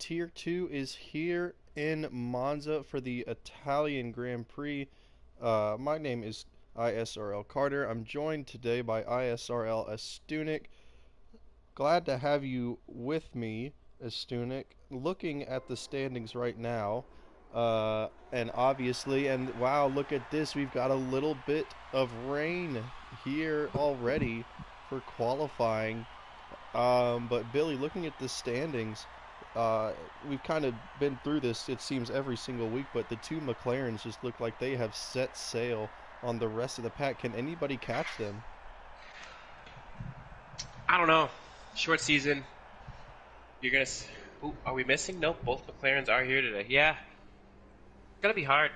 Tier 2 is here in Monza for the Italian Grand Prix. My name is ISRL Carter. I'm joined today by ISRL Estunik. Glad to have you with me, Estunik. Looking at the standings right now, and obviously, and wow, look at this. We've got a little bit of rain here already for qualifying. But Billy, looking at the standings, we've kind of been through this, it seems, every single week, but the two McLarens just look like they have set sail on the rest of the pack. Can anybody catch them? I don't know. Short season. You're gonna. Ooh, are we missing? Nope. Both McLarens are here today. Yeah. It's gonna be hard.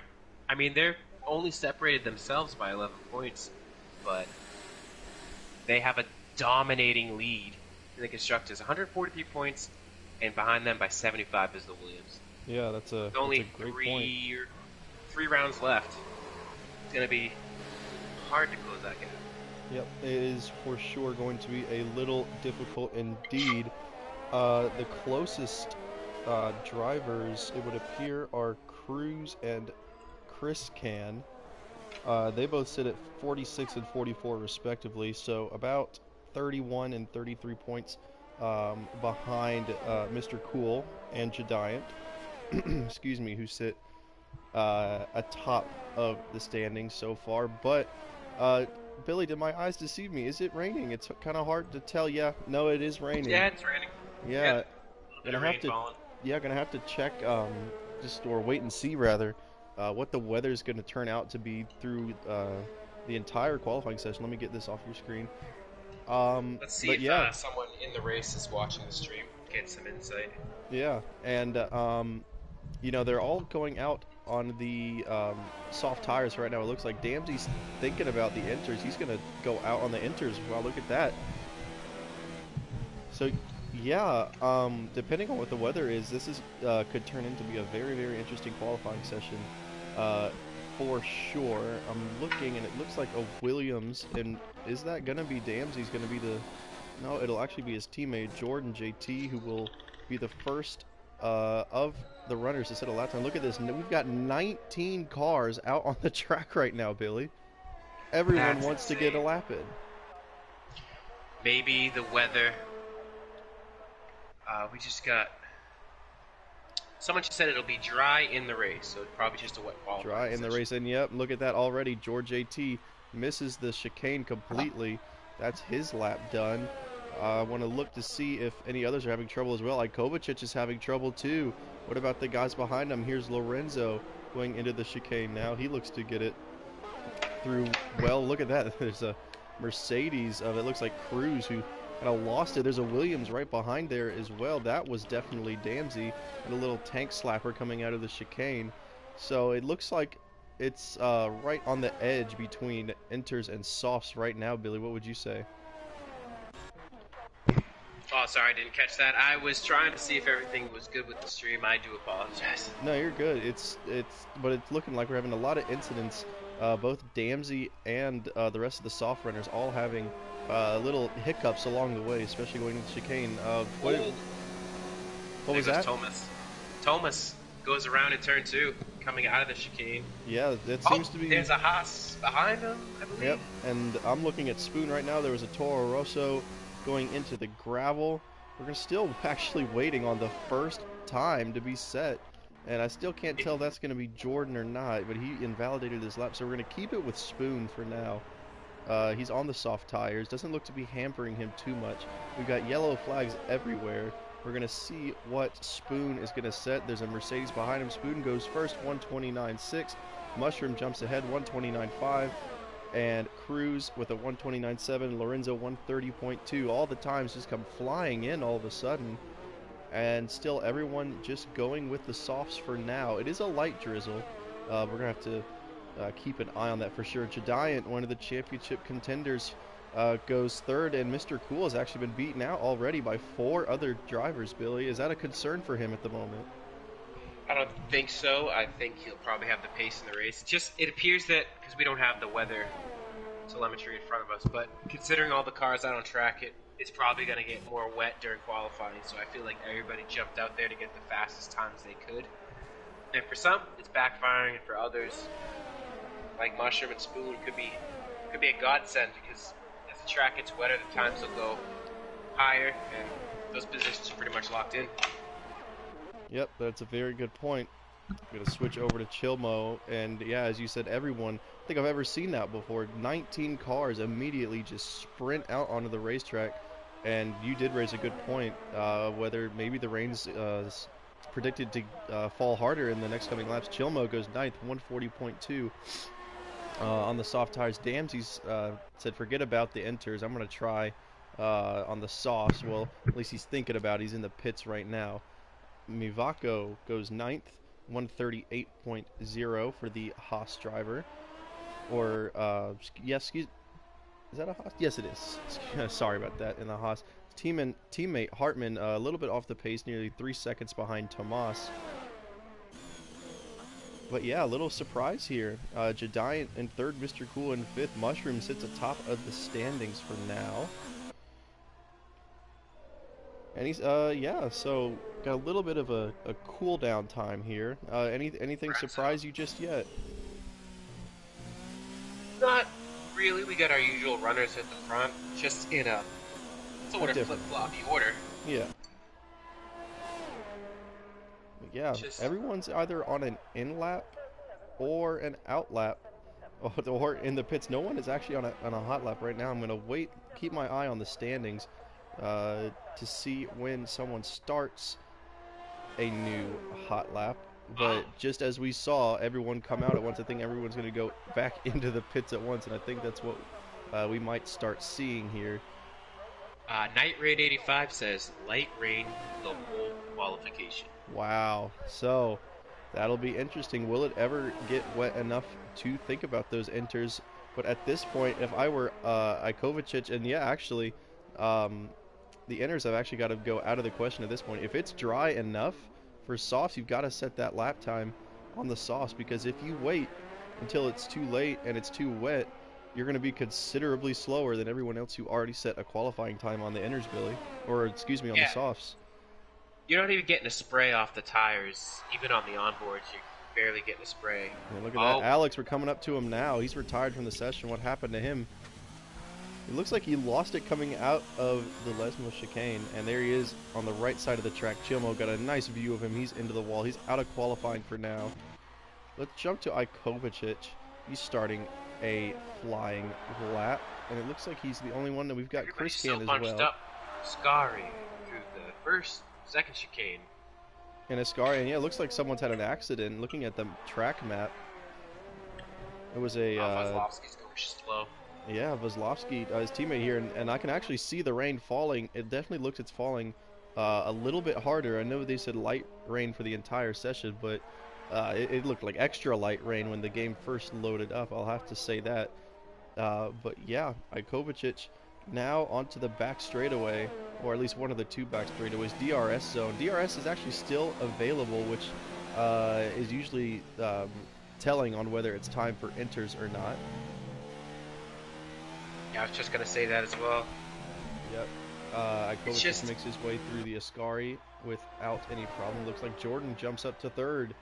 I mean, they're only separated themselves by 11 points, but they have a dominating lead in the constructors. 143 points, and behind them by 75 is the Williams. Yeah, that's a great point. Three rounds left. It's gonna be hard to close that gap. Yep, it is for sure going to be a little difficult indeed. The closest drivers, it would appear, are Cruz and Chris Can. They both sit at 46 and 44 respectively, so about 31 and 33 points behind Mr. Cool and Jadiant, excuse me, who sit atop of the standings so far. But Billy, did my eyes deceive me? Is it raining? It's kind of hard to tell. Yeah, no, it is raining. Yeah, it's raining. Yeah, gonna have to. Yeah, gonna have to check, or wait and see rather, what the weather's gonna turn out to be through the entire qualifying session. Let me get this off your screen. Let's see if someone in the race is watching the stream, get some insight. Yeah, and they're all going out on the soft tires right now. It looks like Damsey's thinking about the inters. He's gonna go out on the inters. Wow, look at that. So yeah, depending on what the weather is, this is could turn into be a very, very interesting qualifying session for sure. I'm looking, and it looks like a Williams, and is that gonna be Damsey's gonna be the? No, it'll actually be his teammate Jordan JT, who will be the first of the runners to set a lap time. Look at this. We've got 19 cars out on the track right now, Billy. Everyone wants to get a lap in. Maybe the weather. We just got. Someone just said it'll be dry in the race, so it's probably just a wet qualifying Dry in the race, and yep, look at that already. George JT misses the chicane completely. That's his lap done. I want to look to see if any others are having trouble as well. Like Kovacic is having trouble too. What about the guys behind him? Here's Lorenzo going into the chicane now. He looks to get it through well. Look at that. There's a Mercedes of, it looks like Cruz, who kind of lost it. There's a Williams right behind there as well. That was definitely Damsey, and a little tank slapper coming out of the chicane. So it looks like it's right on the edge between inters and softs right now, Billy. What would you say? Oh, sorry, I didn't catch that. I was trying to see if everything was good with the stream. I do apologize. No, you're good. But it's looking like we're having a lot of incidents. Both Damsey and the rest of the soft runners all having little hiccups along the way, especially going into the chicane. What was that? Thomas goes around in turn 2, coming out of the chicane. Yeah, that seems to be. There's a Haas behind him, I believe. Yep, and I'm looking at Spoon right now. There was a Toro Rosso going into the gravel. We're still actually waiting on the first time to be set, and I still can't tell that's going to be Jordan or not, but he invalidated his lap, so we're going to keep it with Spoon for now. He's on the soft tires. Doesn't look to be hampering him too much. We've got yellow flags everywhere. We're going to see what Spoon is going to set. There's a Mercedes behind him. Spoon goes first, 129.6. Mushroom jumps ahead, 129.5. And Cruz with a 129.7. Lorenzo 130.2. All the times just come flying in all of a sudden. And still everyone just going with the softs for now. It is a light drizzle. We're going to have to keep an eye on that for sure. Jadiant, one of the championship contenders, goes third, and Mr. Cool has actually been beaten out already by 4 other drivers, Billy. Is that a concern for him at the moment? I don't think so. I think he'll probably have the pace in the race. It appears that, because we don't have the weather telemetry in front of us, but considering all the cars out on track, it it's probably going to get more wet during qualifying, so I feel like everybody jumped out there to get the fastest times they could. And for some, it's backfiring, and for others, like Mushroom and Spoon, could be a godsend, because as the track gets wetter, the times will go higher, and those positions are pretty much locked in. Yep, that's a very good point. I'm going to switch over to Chilmo, and yeah, as you said, everyone, I think I've ever seen that before. 19 cars immediately just sprint out onto the racetrack, and you did raise a good point, whether maybe the rain's predicted to fall harder in the next coming laps. Chilmo goes 9th, 140.2 on the soft tires. Damsey's said, forget about the inters, I'm going to try on the softs. Well, at least he's thinking about it. He's in the pits right now. Mivako goes 9th, 138.0 for the Haas driver. Or, yes, is that a Haas? Yes, it is. Sorry about that, in the Haas. Teammate Hartman a little bit off the pace, nearly 3 seconds behind Tomas. But yeah, a little surprise here. Jediant in 3rd, Mr. Cool in 5th. Mushroom sits atop of the standings for now. And he's, yeah, so got a little bit of a cool down time here. Anything surprise you just yet? Not really. We got our usual runners at the front, just in a sort of flip-floppy order. Yeah. Yeah, everyone's either on an in lap or an out lap, or in the pits. No one is actually on a hot lap right now. I'm going to keep my eye on the standings to see when someone starts a new hot lap. But just as we saw everyone come out at once, I think everyone's going to go back into the pits at once, and I think that's what we might start seeing here. Night Raid 85 says light rain the whole qualification. Wow. So that'll be interesting. Will it ever get wet enough to think about those inters? But at this point, if I were Ikovacic, and yeah, actually, the inters have actually got to go out of the question at this point. If it's dry enough for softs, you've got to set that lap time on the softs, because if you wait until it's too late and it's too wet, you're going to be considerably slower than everyone else who already set a qualifying time on the inters, Billy. Or, excuse me, on the softs. You're not even getting a spray off the tires. Even on the onboards, you're barely getting a spray. Yeah, look at that. Alex, we're coming up to him now. He's retired from the session. What happened to him? It looks like he lost it coming out of the Lesmo chicane, and there he is on the right side of the track. Chilmo got a nice view of him. He's into the wall. He's out of qualifying for now. Let's jump to Ikovacic. He's starting a flying lap, and it looks like he's the only one that we've got. Chris Can as well. Up. Ascari through the second chicane. And Ascari, and yeah, it looks like someone's had an accident. Looking at the track map, it was a Kozlovsky's going slow. Yeah, Kozlovsky, his teammate here, and I can actually see the rain falling. It definitely looks it's falling a little bit harder. I know they said light rain for the entire session, but it looked like extra light rain when the game first loaded up. I'll have to say that. But yeah, Ikovacic now onto the back straightaway, or at least one of the two back straightaways, DRS zone. DRS is actually still available, which is usually telling on whether it's time for inters or not. Yeah, I was just going to say that as well. Yep. Ikovacic makes his way through the Ascari without any problem. Looks like Jordan jumps up to 3rd.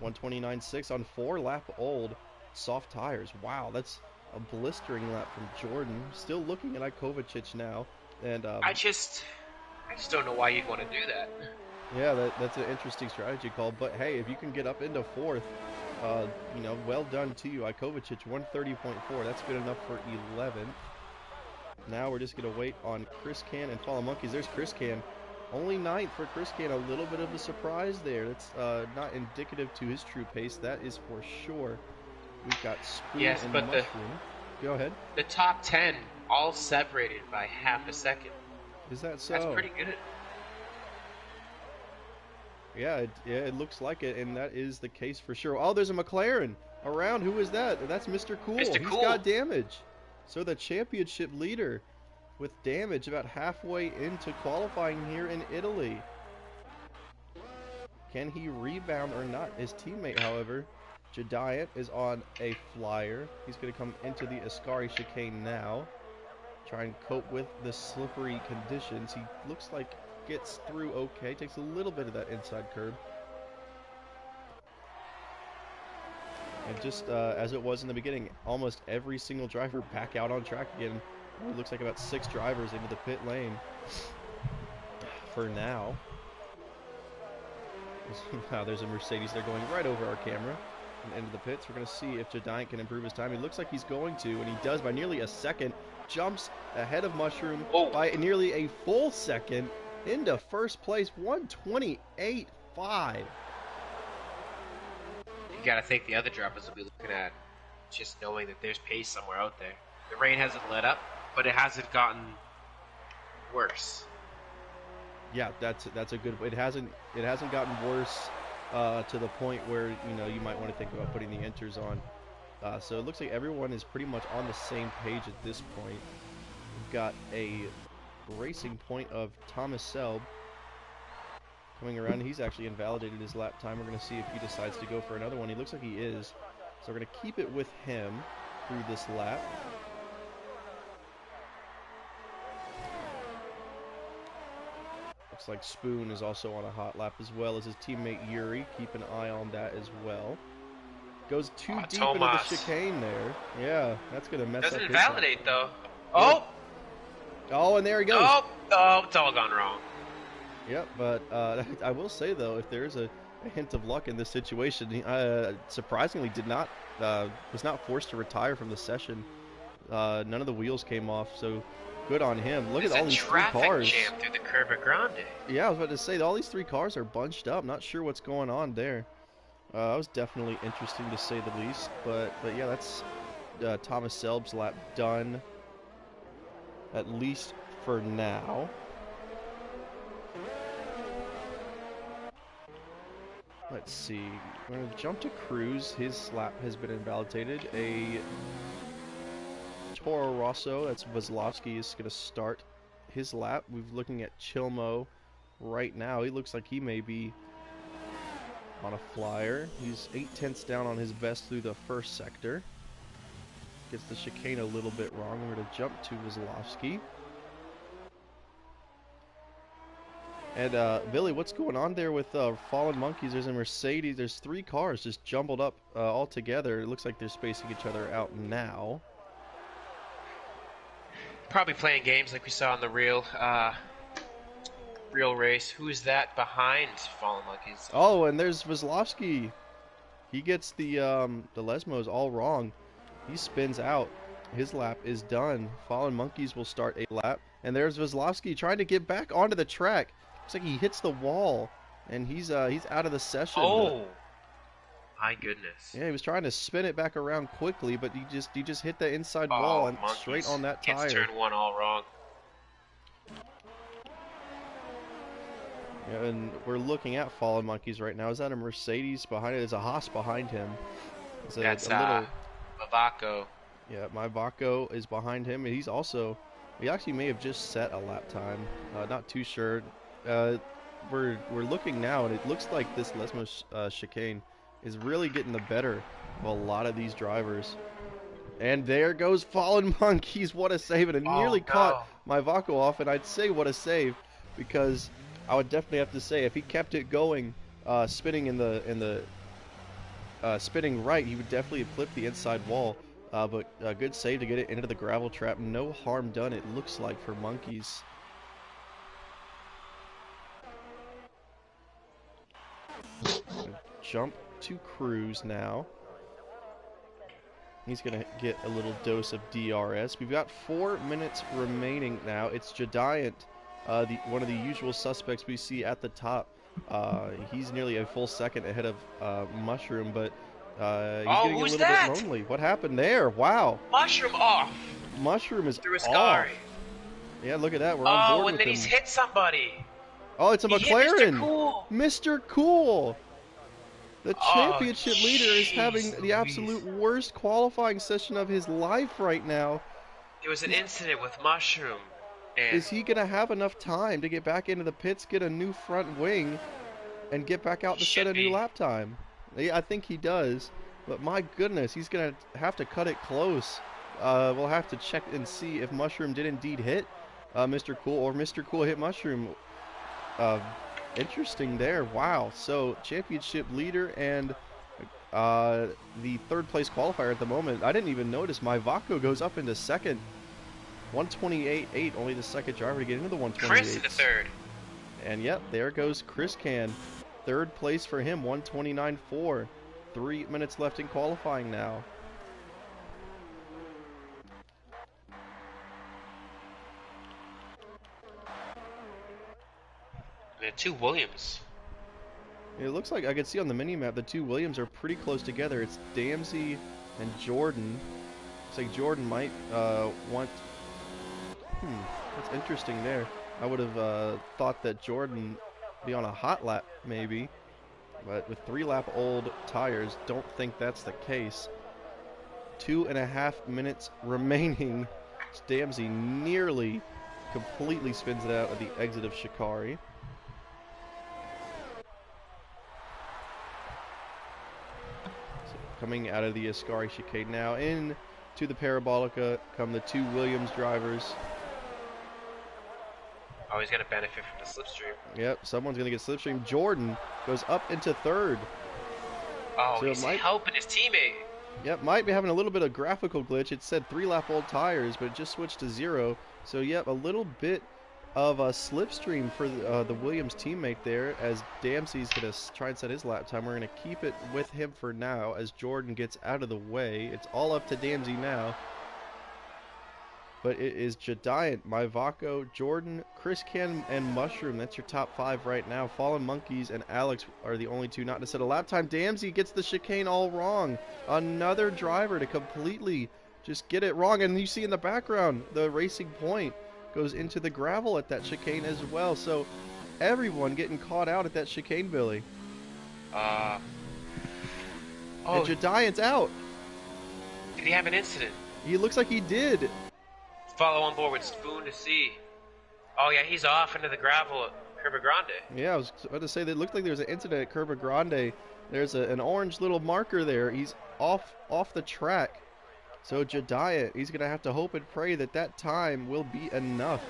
129.6 on 4-lap-old soft tires. Wow, that's a blistering lap from Jordan. Still looking at Ikovacic now. And I just don't know why you'd want to do that. Yeah, that's an interesting strategy call. But hey, if you can get up into 4th, you know, well done to you. Ikovacic, 130.4. That's good enough for 11th. Now we're just going to wait on Chris Can and Fallen Monkeys. There's Chris Can. Only 9th for Chris Can. A little bit of a surprise there. That's not indicative to his true pace. That is for sure. We've got Spoon and Mushroom. Go ahead. The top 10 all separated by half a second. Is that so? That's pretty good. Yeah, it looks like it, and that is the case for sure. Oh, there's a McLaren around. Who is that? That's Mr. Cool. Mr. He's Cool. got damage. So the championship leader with damage about halfway into qualifying here in Italy. Can he rebound or not? His teammate, however, Jediant, is on a flyer. He's going to come into the Ascari chicane now. try and cope with the slippery conditions. He looks like gets through okay, takes a little bit of that inside curb. And just as it was in the beginning, almost every single driver back out on track again. It looks like about 6 drivers into the pit lane for now. Wow, there's a Mercedes there going right over our camera and into the pits. We're going to see if Jediant can improve his time. It looks like he's going to, and he does by nearly a second. Jumps ahead of Mushroom by nearly a full second into first place, 128.5. You got to think the other drivers will be looking at just knowing that there's pace somewhere out there. The rain hasn't let up, but it hasn't gotten worse. Yeah, that's a good. It hasn't gotten worse to the point where you might want to think about putting the inters on. So it looks like everyone is pretty much on the same page at this point. We've got a racing point of Thomas Selb coming around. He's actually invalidated his lap time. We're going to see if he decides to go for another one. He looks like he is. So we're going to keep it with him through this lap. Looks like Spoon is also on a hot lap as well as his teammate Yuri. Keep an eye on that as well. Goes too deep into the chicane there. Yeah, that's going to mess up his lap. Doesn't invalidate though. Oh! Oh, and there he goes. Oh, it's all gone wrong. Yep, but I will say though, if there's a hint of luck in this situation, he surprisingly was not forced to retire from the session. None of the wheels came off, so good on him. Look at all these 3 cars. Jam through the Curva Grande. Yeah, I was about to say, all these 3 cars are bunched up. Not sure what's going on there. That was definitely interesting to say the least. But yeah, that's Thomas Selb's lap done, at least for now. Let's see. We're going to jump to Cruz. His lap has been invalidated. A Toro Rosso, that's Kozlowski, is going to start his lap. We're looking at Chilmo right now. He looks like he may be on a flyer. He's 0.8 down on his best through the first sector. Gets the chicane a little bit wrong. We're going to jump to Kozlowski. And Billy, what's going on there with Fallen Monkeys? There's a Mercedes. There's 3 cars just jumbled up all together. It looks like they're spacing each other out now. Probably playing games like we saw in the real race. Who is that behind Fallen Monkeys? Oh, and there's Kozlowski. He gets the Lesmos all wrong. He spins out. His lap is done. Fallen Monkeys will start a lap. And there's Kozlowski trying to get back onto the track. Looks like he hits the wall, and he's out of the session. Oh, my goodness! Yeah, he was trying to spin it back around quickly, but he just hit the inside wall and Monkeys. Straight on that tire. Gets turn 1 all wrong. Yeah, and we're looking at Fallen Monkeys right now. Is that a Mercedes behind it? There's a Haas behind him. That's a Vaco. Yeah, my Vaco is behind him. And he actually may have just set a lap time. Not too sure. We're looking now, and it looks like this Lesmo chicane is really getting the better of a lot of these drivers. And there goes Fallen Monkeys. What a save! And it nearly caught my Vaco off, and I'd say what a save, because I would definitely have to say if he kept it going, spinning spinning right, he would definitely have flipped the inside wall. But a good save to get it into the gravel trap. No harm done, it looks like, for Monkeys. Jump to Cruz now. He's going to get a little dose of DRS. We've got 4 minutes remaining now. It's Jediant, one of the usual suspects we see at the top. He's nearly a full second ahead of Mushroom, but he's getting a little bit lonely. What happened there? Wow. Mushroom off. Mushroom is through a off. Yeah, look at that. We're on board with him. And then he's hit somebody. Oh, it's a McLaren. Mr. Cool. Mr. Cool. The championship leader is having the absolute worst qualifying session of his life right now. There was an incident with Mushroom. And is he going to have enough time to get back into the pits, get a new front wing, and get back out to set a new lap time? Yeah, I think he does. But my goodness, he's going to have to cut it close We'll have to check and see if Mushroom did indeed hit Mr. Cool, or Mr. Cool hit Mushroom. Interesting there. Wow. So championship leader and the third place qualifier at the moment. I didn't even notice. My Vaco goes up into second. 128.8, only the second driver to get into the 128. Chris in the third. And yep, there goes Chris Can. Third place for him, 129.4. 3 minutes left in qualifying now. The two Williams. It looks like I could see on the mini-map the two Williams are pretty close together. It's Damsey and Jordan. Looks like Jordan might want... that's interesting there. I would have thought that Jordan be on a hot lap maybe. But with 3-lap old tires, don't think that's the case. 2.5 minutes remaining. Damsey nearly completely spins it out at the exit of Shikari. So coming out of the Ascari chicane now, in to the Parabolica come the two Williams drivers. Oh, he's going to benefit from the slipstream. Yep, someone's going to get slipstream. Jordan goes up into third. Oh, so he's helping his teammate. Yep, might be having a little bit of graphical glitch. It said 3-lap old tires, but it just switched to 0. So, yep, a little bit of a slipstream for the Williams teammate there, as Damsey's going to try and set his lap time. We're going to keep it with him for now as Jordan gets out of the way. It's all up to Damsey now. But it is Jadiant, Myvaco, Jordan, Chris Can, and Mushroom. That's your top 5 right now. Fallen Monkeys and Alex are the only two not to set a lap time. Damsey gets the chicane all wrong. Another driver to completely just get it wrong. And you see in the background, the Racing Point goes into the gravel at that chicane as well. So everyone getting caught out at that chicane, Billy. And Jadiant's out. Did he have an incident? He looks like he did. Follow on board with Spoon to see. Oh yeah, he's off into the gravel at Curva Grande. Yeah, I was about to say that it looked like there was an incident at Curva Grande. There's an orange little marker there. He's off the track. So Jadiant, he's gonna have to hope and pray that that time will be enough.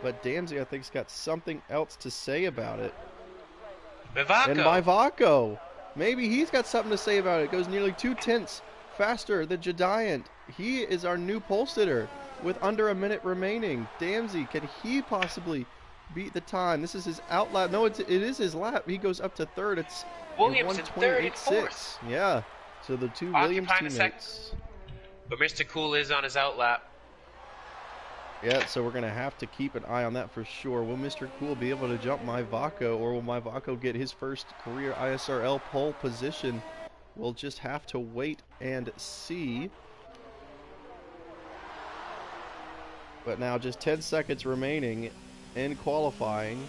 But Damsey, I think, has got something else to say about it. Myvaco. And Myvaco, maybe he's got something to say about it. Goes nearly 2 tenths faster than Jadiant. He is our new pole sitter. With under a minute remaining, Damsey, can he possibly beat the time? This is his out lap. No, it is his lap. He goes up to third. It's Williams in third and fourth. Yeah. So the two Williams teammates. But Mr. Cool is on his out lap. Yeah, so we're going to have to keep an eye on that for sure. Will Mr. Cool be able to jump Myvaco, or will Myvaco get his first career ISRL pole position? We'll just have to wait and see. But now just 10 seconds remaining in qualifying.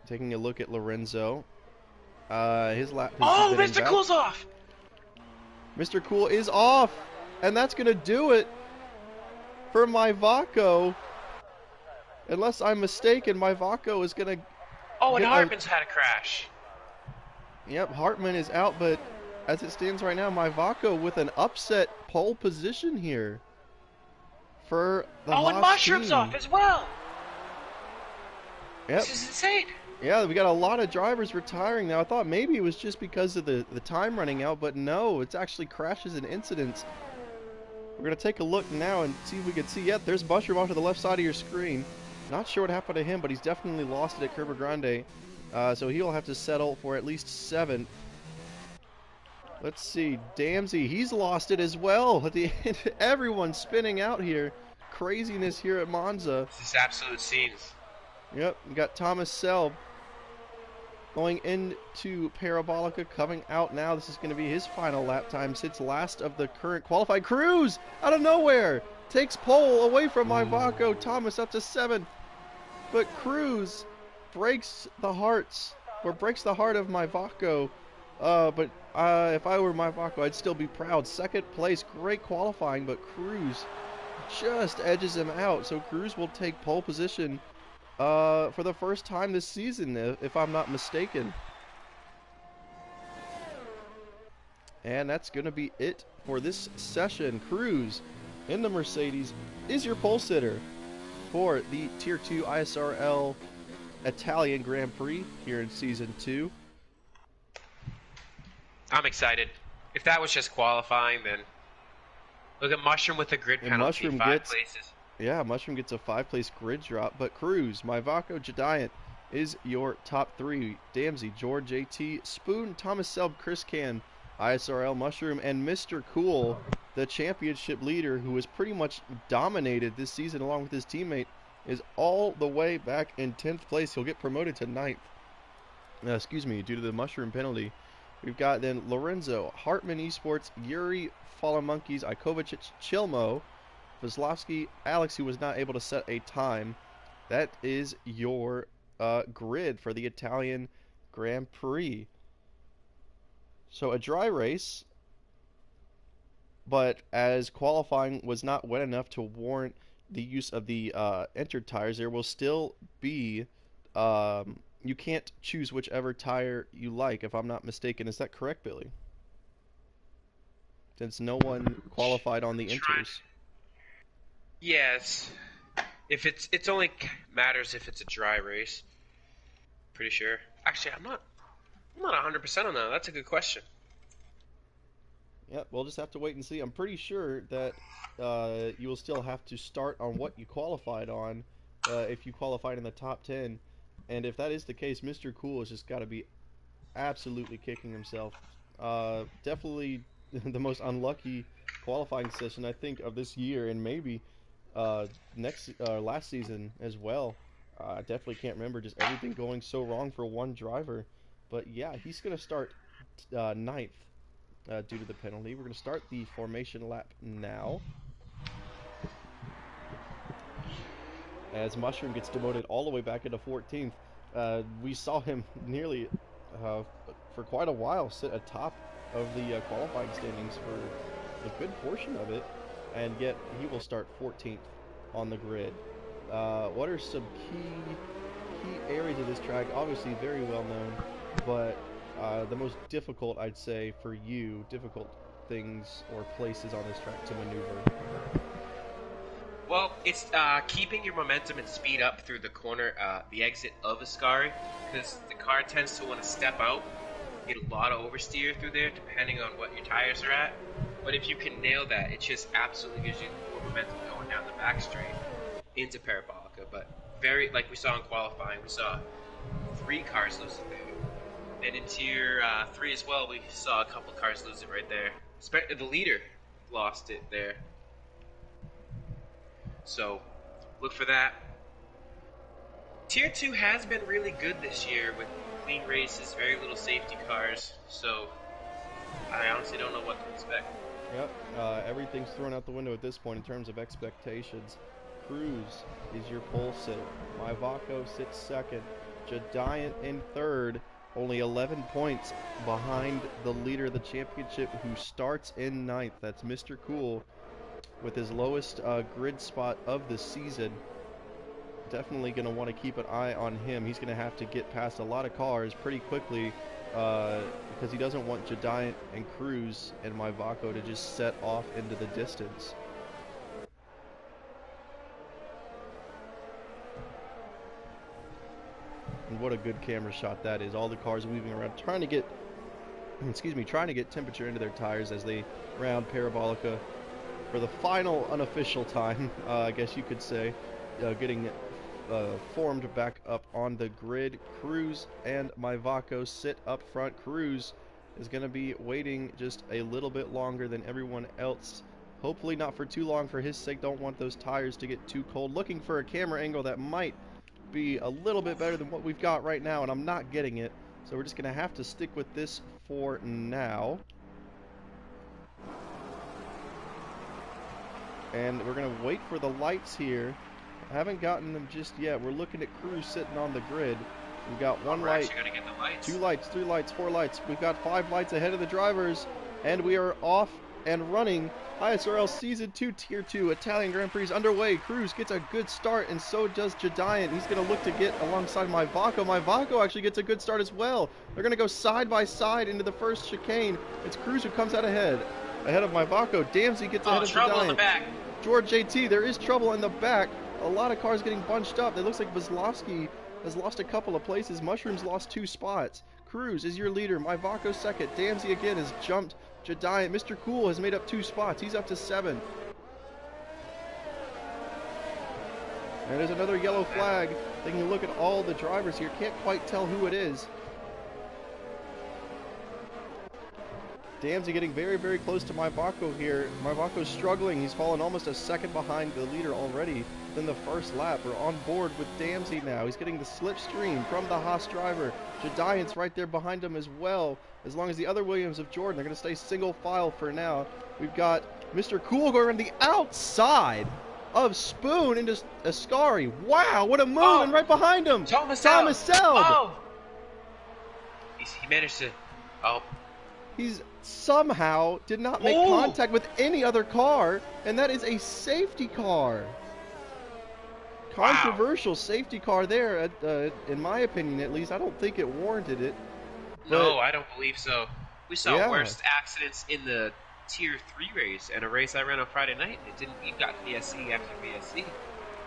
Taking a look at Lorenzo. His lap. Oh, Mr. Cool's off! Mr. Cool is off! And that's going to do it for Myvaco. Unless I'm mistaken, Myvaco is going to... Oh, and Hartman's had a crash. Yep, Hartman is out, but as it stands right now, Myvaco with an upset pole position here. For the and Mushroom's team. Off as well. Yep. This is insane. Yeah, we got a lot of drivers retiring now. I thought maybe it was just because of the time running out, but no, it's actually crashes and incidents. We're going to take a look now and see if we can see. Yep, there's Mushroom off to the left side of your screen. Not sure what happened to him, but he's definitely lost it at Curva Grande. So he'll have to settle for at least 7th. Let's see, Damsey, he's lost it as well. At the end, everyone's spinning out here. Craziness here at Monza. This is absolute scenes. Yep, we got Thomas Selb going into Parabolica, coming out now. This is going to be his final lap time. Sits last of the current qualified. Cruz, out of nowhere, takes pole away from Myvaco. Thomas up to 7th. But Cruz breaks the heart of Myvaco. But if I were Myvaco, I'd still be proud. 2nd place, great qualifying, but Cruz just edges him out. So Cruz will take pole position for the first time this season, if I'm not mistaken. And that's going to be it for this session. Cruz in the Mercedes is your pole sitter for the Tier 2 ISRL Italian Grand Prix here in Season 2. I'm excited. If that was just qualifying, then look at Mushroom with a grid penalty, Mushroom 5 places. Yeah, Mushroom gets a 5-place grid drop, but Cruz, Myvako, Jediant is your top 3. Damsey, George JT, Spoon, Thomas Selb, Chris Can, ISRL Mushroom, and Mr. Cool, the championship leader who has pretty much dominated this season along with his teammate, is all the way back in 10th place. He'll get promoted to 9th. Due to the Mushroom penalty. We've got then Lorenzo, Hartman Esports, Yuri, Fallen Monkeys, Ikovacic, Chilmo, Kozlovsky, Alex, who was not able to set a time. That is your grid for the Italian Grand Prix. So a dry race, but as qualifying was not wet enough to warrant the use of the entered tires, there will still be, you can't choose whichever tire you like, if I'm not mistaken. Is that correct, Billy? Since no one qualified on the inters. Yes. If it's only matters if it's a dry race. Pretty sure. Actually, I'm not 100% on that. That's a good question. Yeah, we'll just have to wait and see. I'm pretty sure that you will still have to start on what you qualified on if you qualified in the top 10. And if that is the case, Mr. Cool has just got to be absolutely kicking himself. Definitely the most unlucky qualifying session, I think, of this year, and maybe last season as well. I definitely can't remember just everything going so wrong for one driver. But yeah, he's going to start 9th due to the penalty. We're going to start the formation lap now, as Mushroom gets demoted all the way back into 14th. We saw him nearly, for quite a while, sit atop of the qualifying standings for a good portion of it, and yet he will start 14th on the grid. What are some key areas of this track? Obviously very well known, but the most difficult, I'd say, for you, difficult things or places on this track to maneuver? Well, it's keeping your momentum and speed up through the corner, the exit of Ascari, because the car tends to want to step out, get a lot of oversteer through there, depending on what your tires are at. But if you can nail that, it just absolutely gives you more momentum going down the back straight into Parabolica. But very, like we saw in qualifying, we saw 3 cars lose it there. And in Tier 3 as well, we saw a couple cars lose it right there. The leader lost it there. So, look for that. Tier 2 has been really good this year with clean races, very little safety cars. So, I honestly don't know what to expect. Yep, everything's thrown out the window at this point in terms of expectations. Cruz is your pole sitter. Myvako sits 2nd. Jediant in 3rd. Only 11 points behind the leader of the championship, who starts in 9th. That's Mr. Cool, with his lowest grid spot of the season. Definitely going to want to keep an eye on him. He's going to have to get past a lot of cars pretty quickly because he doesn't want Jediant and Cruz and Myvako to just set off into the distance. And what a good camera shot that is. All the cars weaving around, trying to get temperature into their tires as they round Parabolica for the final unofficial time, I guess you could say, getting formed back up on the grid. Cruz and Myvako sit up front. Cruz is going to be waiting just a little bit longer than everyone else. Hopefully not for too long for his sake. Don't want those tires to get too cold. Looking for a camera angle that might be a little bit better than what we've got right now, and I'm not getting it. So we're just going to have to stick with this for now. And we're going to wait for the lights here. I haven't gotten them just yet. We're looking at Cruz sitting on the grid. We've got one light, gonna get the lights. 2 lights, 3 lights, 4 lights. We've got 5 lights ahead of the drivers, and we are off and running. ISRL Season 2 Tier 2 Italian Grand Prix is underway. Cruz gets a good start, and so does Giant. He's going to look to get alongside Myvaco. Myvaco actually gets a good start as well. They're going to go side by side into the first chicane. It's Cruz who comes out ahead of Myvaco. Damsey gets ahead of trouble Giant. in the back. George JT, there is trouble in the back. A lot of cars getting bunched up. It looks like Kozlowski has lost a couple of places. Mushrooms lost 2 spots. Cruz is your leader. Myvaco second. Damsey again has jumped Giant. Mr. Cool has made up 2 spots. He's up to 7. And there's another yellow flag. Taking a look at all the drivers here. Can't quite tell who it is. Damsey getting very, very close to Myvaco here. Myvaco's struggling. He's fallen almost a second behind the leader already than the first lap. We're on board with Damsey now. He's getting the slipstream from the Haas driver. Giant's right there behind him as well. As long as the other Williams of Jordan are going to stay single file for now. We've got Mr. Cool going around the outside of Spoon into Ascari. Wow, what a move! Oh, and right behind him, Thomas Selb. Oh! He managed to... Oh. He's somehow did not make contact with any other car, and that is a safety car. Controversial safety car there, in my opinion at least. I don't think it warranted it. No, I don't believe so. We saw worst accidents in the Tier 3 race, and a race I ran on Friday night. It didn't even got VSC after VSC.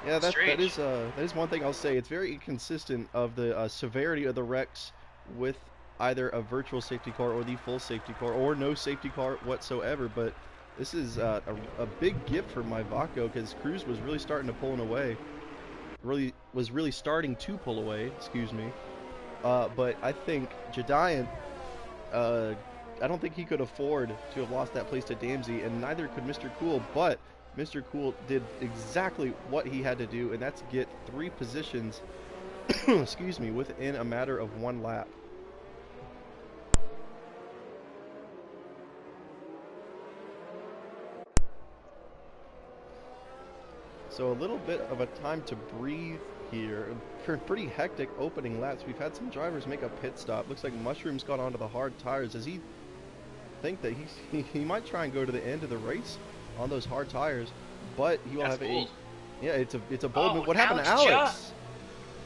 Yeah, that is one thing I'll say. It's very inconsistent of the severity of the wrecks with either a virtual safety car or the full safety car or no safety car whatsoever. But this is a big gift for Myvaco, because Cruz was really starting to pull away. Was really starting to pull away, excuse me. But I think Giant, I don't think he could afford to have lost that place to Damsey, and neither could Mr. Cool. But Mr. Cool did exactly what he had to do, and that's get 3 positions, excuse me, within a matter of 1 lap. So a little bit of a time to breathe here. Pretty hectic opening laps. We've had some drivers make a pit stop. Looks like Mushroom's got onto the hard tires. Does he think that he might try and go to the end of the race on those hard tires? But he will have bold. It's a bold move. What happened to Alex?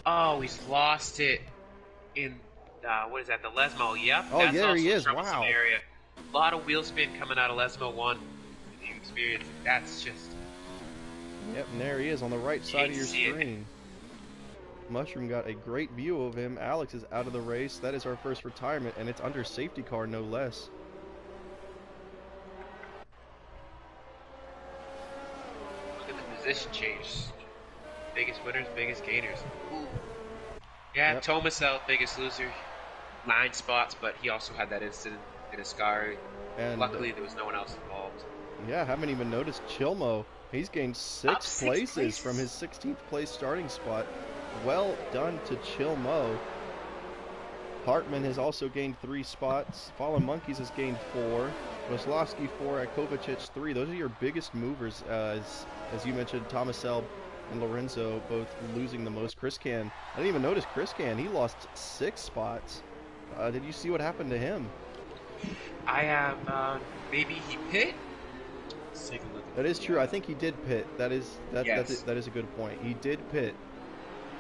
Oh, he's lost it in what is that? The Lesmo. Yep. Oh, yeah, there he is. Wow. Area. A lot of wheel spin coming out of Lesmo 1. You experience it. That's just. Yep, and there he is on the right side of your screen. Mushroom got a great view of him. Alex is out of the race. That is our first retirement, and it's under safety car, no less. Look at the position change. Biggest winners, biggest gainers. Ooh. Yeah, yep. Tomasel, biggest loser. 9 spots, but he also had that incident in Ascari. And luckily, there was no one else involved. Yeah, haven't even noticed Chilmo. He's gained 6 places from his 16th place starting spot. Well done to Chilmo. Hartman has also gained 3 spots. Fallen Monkeys has gained 4. Kozlowski 4. Kovacic 3. Those are your biggest movers, as you mentioned. Tomasel and Lorenzo both losing the most. Chris Can. I didn't even notice Chris Can. He lost 6 spots. Did you see what happened to him? I have. Maybe he pit. That is true. I think he did pit. That is a good point. He did pit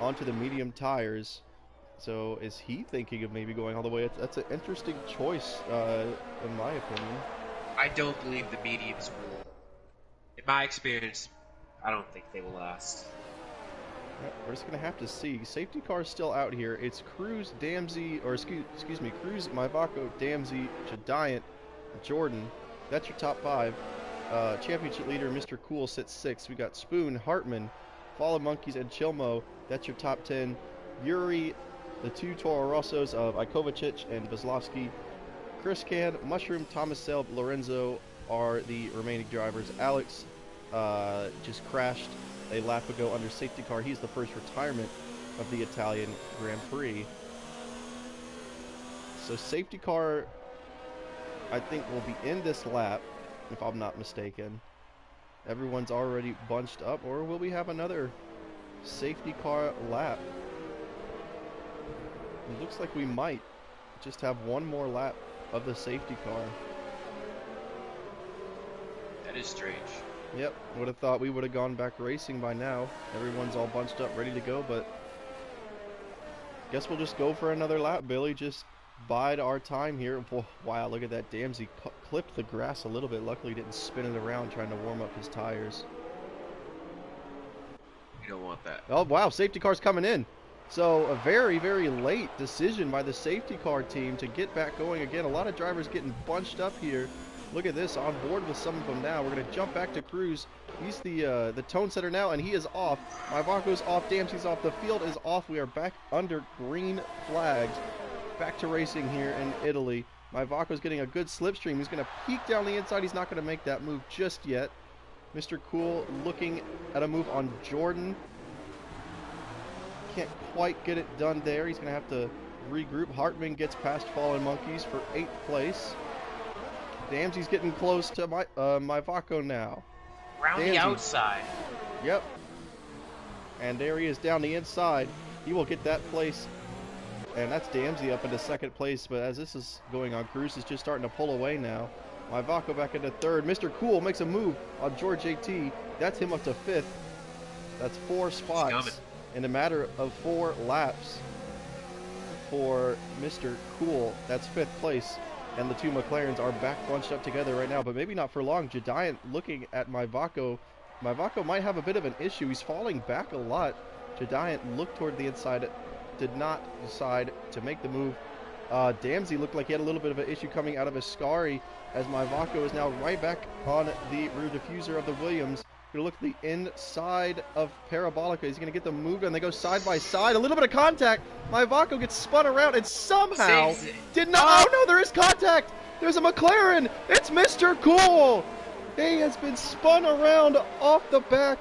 onto the medium tires. So is he thinking of maybe going all the way? That's an interesting choice, in my opinion. I don't believe the mediums will. In my experience, I don't think they will last. Yeah, we're just gonna have to see. Safety car is still out here. It's Cruz, Damsey, or excuse me, Cruz, Myvaco, Damsey, Giant, Jordan. That's your top 5. Championship leader Mr. Cool sits 6. We got Spoon, Hartman, Fallen Monkeys, and Chilmo. That's your top 10. Yuri, the 2 Toro Rossos of Kovacic and Kozlowski. Chris Can, Mushroom, Tomasel, Lorenzo are the remaining drivers. Alex just crashed a lap ago under safety car. He's the first retirement of the Italian Grand Prix. So safety car, I think, will be in this lap, if I'm not mistaken. Everyone's already bunched up, or will we have another safety car lap? It looks like we might just have one more lap of the safety car. is strange. Yep, would have thought we would have gone back racing by now. Everyone's all bunched up, ready to go, but guess we'll just go for another lap, Billy. Just bide our time here. Wow, look at that. Damsey clipped the grass a little bit. Luckily, he didn't spin it around trying to warm up his tires. You don't want that. Oh, wow, safety car's coming in. So a very, very late decision by the safety car team to get back going again. A lot of drivers getting bunched up here. Look at this, on board with some of them now. We're going to jump back to Cruz. He's the tone setter now, and he is off. Myvaco's off, Damsey's off, the field is off. We are back under green flags. Back to racing here in Italy. Myvaco's getting a good slipstream. He's going to peek down the inside. He's not going to make that move just yet. Mr. Cool looking at a move on Jordan. Can't quite get it done there. He's going to have to regroup. Hartman gets past Fallen Monkeys for 8th place. Damsey's getting close to Myvaco now. Around the outside. Yep. And there he is down the inside. He will get that place. And that's Damsey up into 2nd place. But as this is going on, Cruz is just starting to pull away now. Myvaco back into 3rd. Mr. Cool makes a move on George AT. That's him up to 5th. That's 4 spots in a matter of 4 laps for Mr. Cool. That's 5th place. And the 2 McLarens are back bunched up together right now, but maybe not for long. Jediant looking at Myvaco. Myvaco might have a bit of an issue. He's falling back a lot. Jediant looked toward the inside, did not decide to make the move. Damsey looked like he had a little bit of an issue coming out of his Scari, as Myvaco is now right back on the rear diffuser of the Williams. Going to look at the inside of Parabolica. He's going to get the move, and they go side by side. A little bit of contact. Myvaco gets spun around and somehow did not. Oh no, there is contact. There's a McLaren. It's Mr. Cool. He has been spun around off the back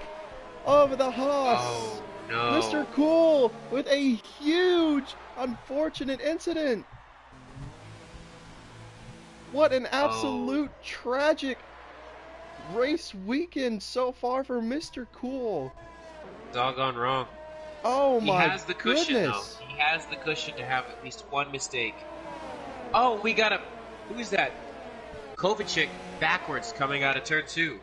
of the Haas. Oh no. Mr. Cool with a huge, unfortunate incident. What an absolute tragic race weekend so far for Mr. Cool. It's all gone wrong. Oh my goodness. He has the cushion though. He has the cushion to have at least one mistake. Oh, we got a... Who's that? Kovacic backwards coming out of turn 2.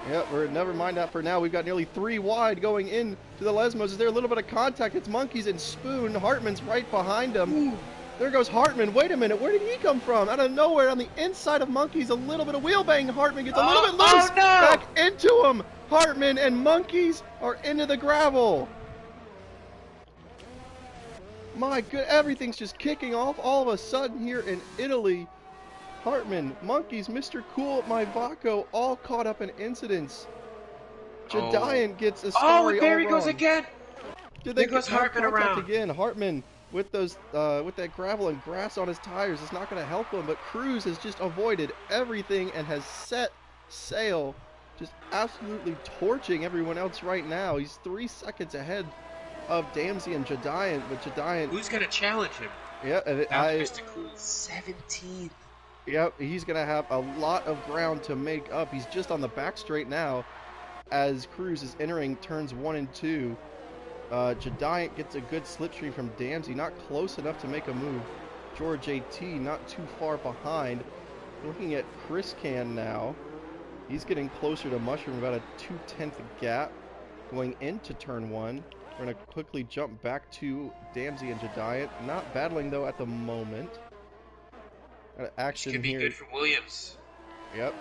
Yep, never mind that for now. We've got nearly 3 wide going in to the Lesmos. Is there a little bit of contact? It's Monkeys and Spoon. Hartman's right behind him. Ooh. There goes Hartman. Wait a minute. Where did he come from? Out of nowhere on the inside of Monkeys. A little bit of wheel bang. Hartman gets a little bit loose. Oh, no. Back into him. Hartman and Monkeys are into the gravel. My good. Everything's just kicking off all of a sudden here in Italy. Hartman, Monkeys, Mr. Cool, Myvaco, all caught up in incidents. Jediant gets a story. Oh, there he goes again. There goes Hartman around again. Hartman with those with that gravel and grass on his tires is not going to help him, but Cruz has just avoided everything and has set sail, just absolutely torching everyone else right now. He's 3 seconds ahead of Damsey and Jediant, but Jediant... Who's going to challenge him? Yeah, Mr. Cool, 17th. Yep, he's going to have a lot of ground to make up. He's just on the back straight now as Cruz is entering turns 1 and 2. Jediant gets a good slipstream from Damsey, not close enough to make a move. George AT not too far behind. Looking at Chris Can now. He's getting closer to Mushroom, about a 2/10 gap going into turn 1. We're going to quickly jump back to Damsey and Jediant. Not battling though at the moment. Action could be here. Good for Williams. Yep.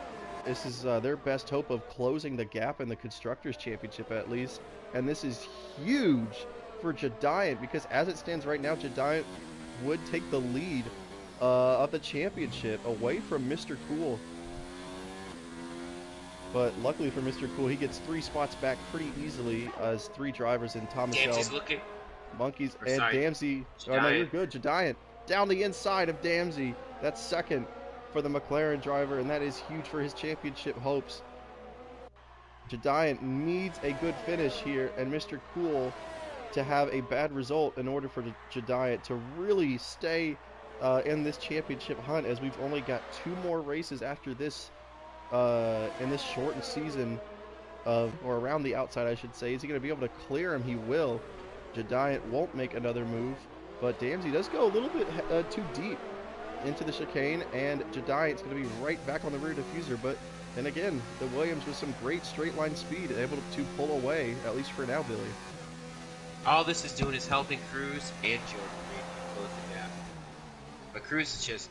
This is their best hope of closing the gap in the Constructors' Championship at least. And this is huge for Jediant because as it stands right now, Jediant would take the lead of the championship away from Mr. Cool. But luckily for Mr. Cool, he gets 3 spots back pretty easily as 3 drivers in Thomas Damsey's looking. Monkeys and Damsey. Oh no, you're good. Jediant down the inside of Damsey. That's second for the McLaren driver, and that is huge for his championship hopes. Jediant needs a good finish here, and Mr. Cool to have a bad result in order for Jediant to really stay in this championship hunt, as we've only got 2 more races after this in this shortened season or around the outside, I should say. Is he going to be able to clear him? He will. Jediant won't make another move, but Damsey does go a little bit too deep into the chicane, and Jediant's going to be right back on the rear diffuser, but And again, the Williams with some great straight line speed, able to pull away, at least for now, Billy. All this is doing is helping Cruz and Jordan Reed close the gap. But Cruz is just...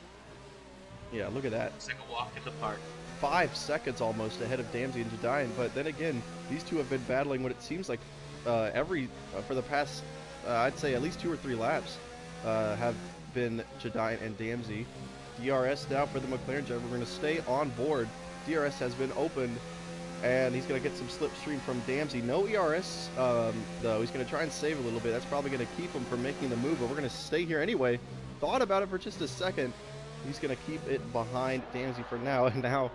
Yeah, look at that. It's like a walk in the park. 5 seconds almost ahead of Damsey and Jedian, but then again, these two have been battling what it seems like for the past, I'd say at least 2 or 3 laps, have been Jedian and Damsey. DRS now for the McLaren driver. We're going to stay on board. DRS has been opened, and he's going to get some slipstream from Damsey. No ERS, though. He's going to try and save a little bit. That's probably going to keep him from making the move, but we're going to stay here anyway. Thought about it for just a second. He's going to keep it behind Damsey for now, and now...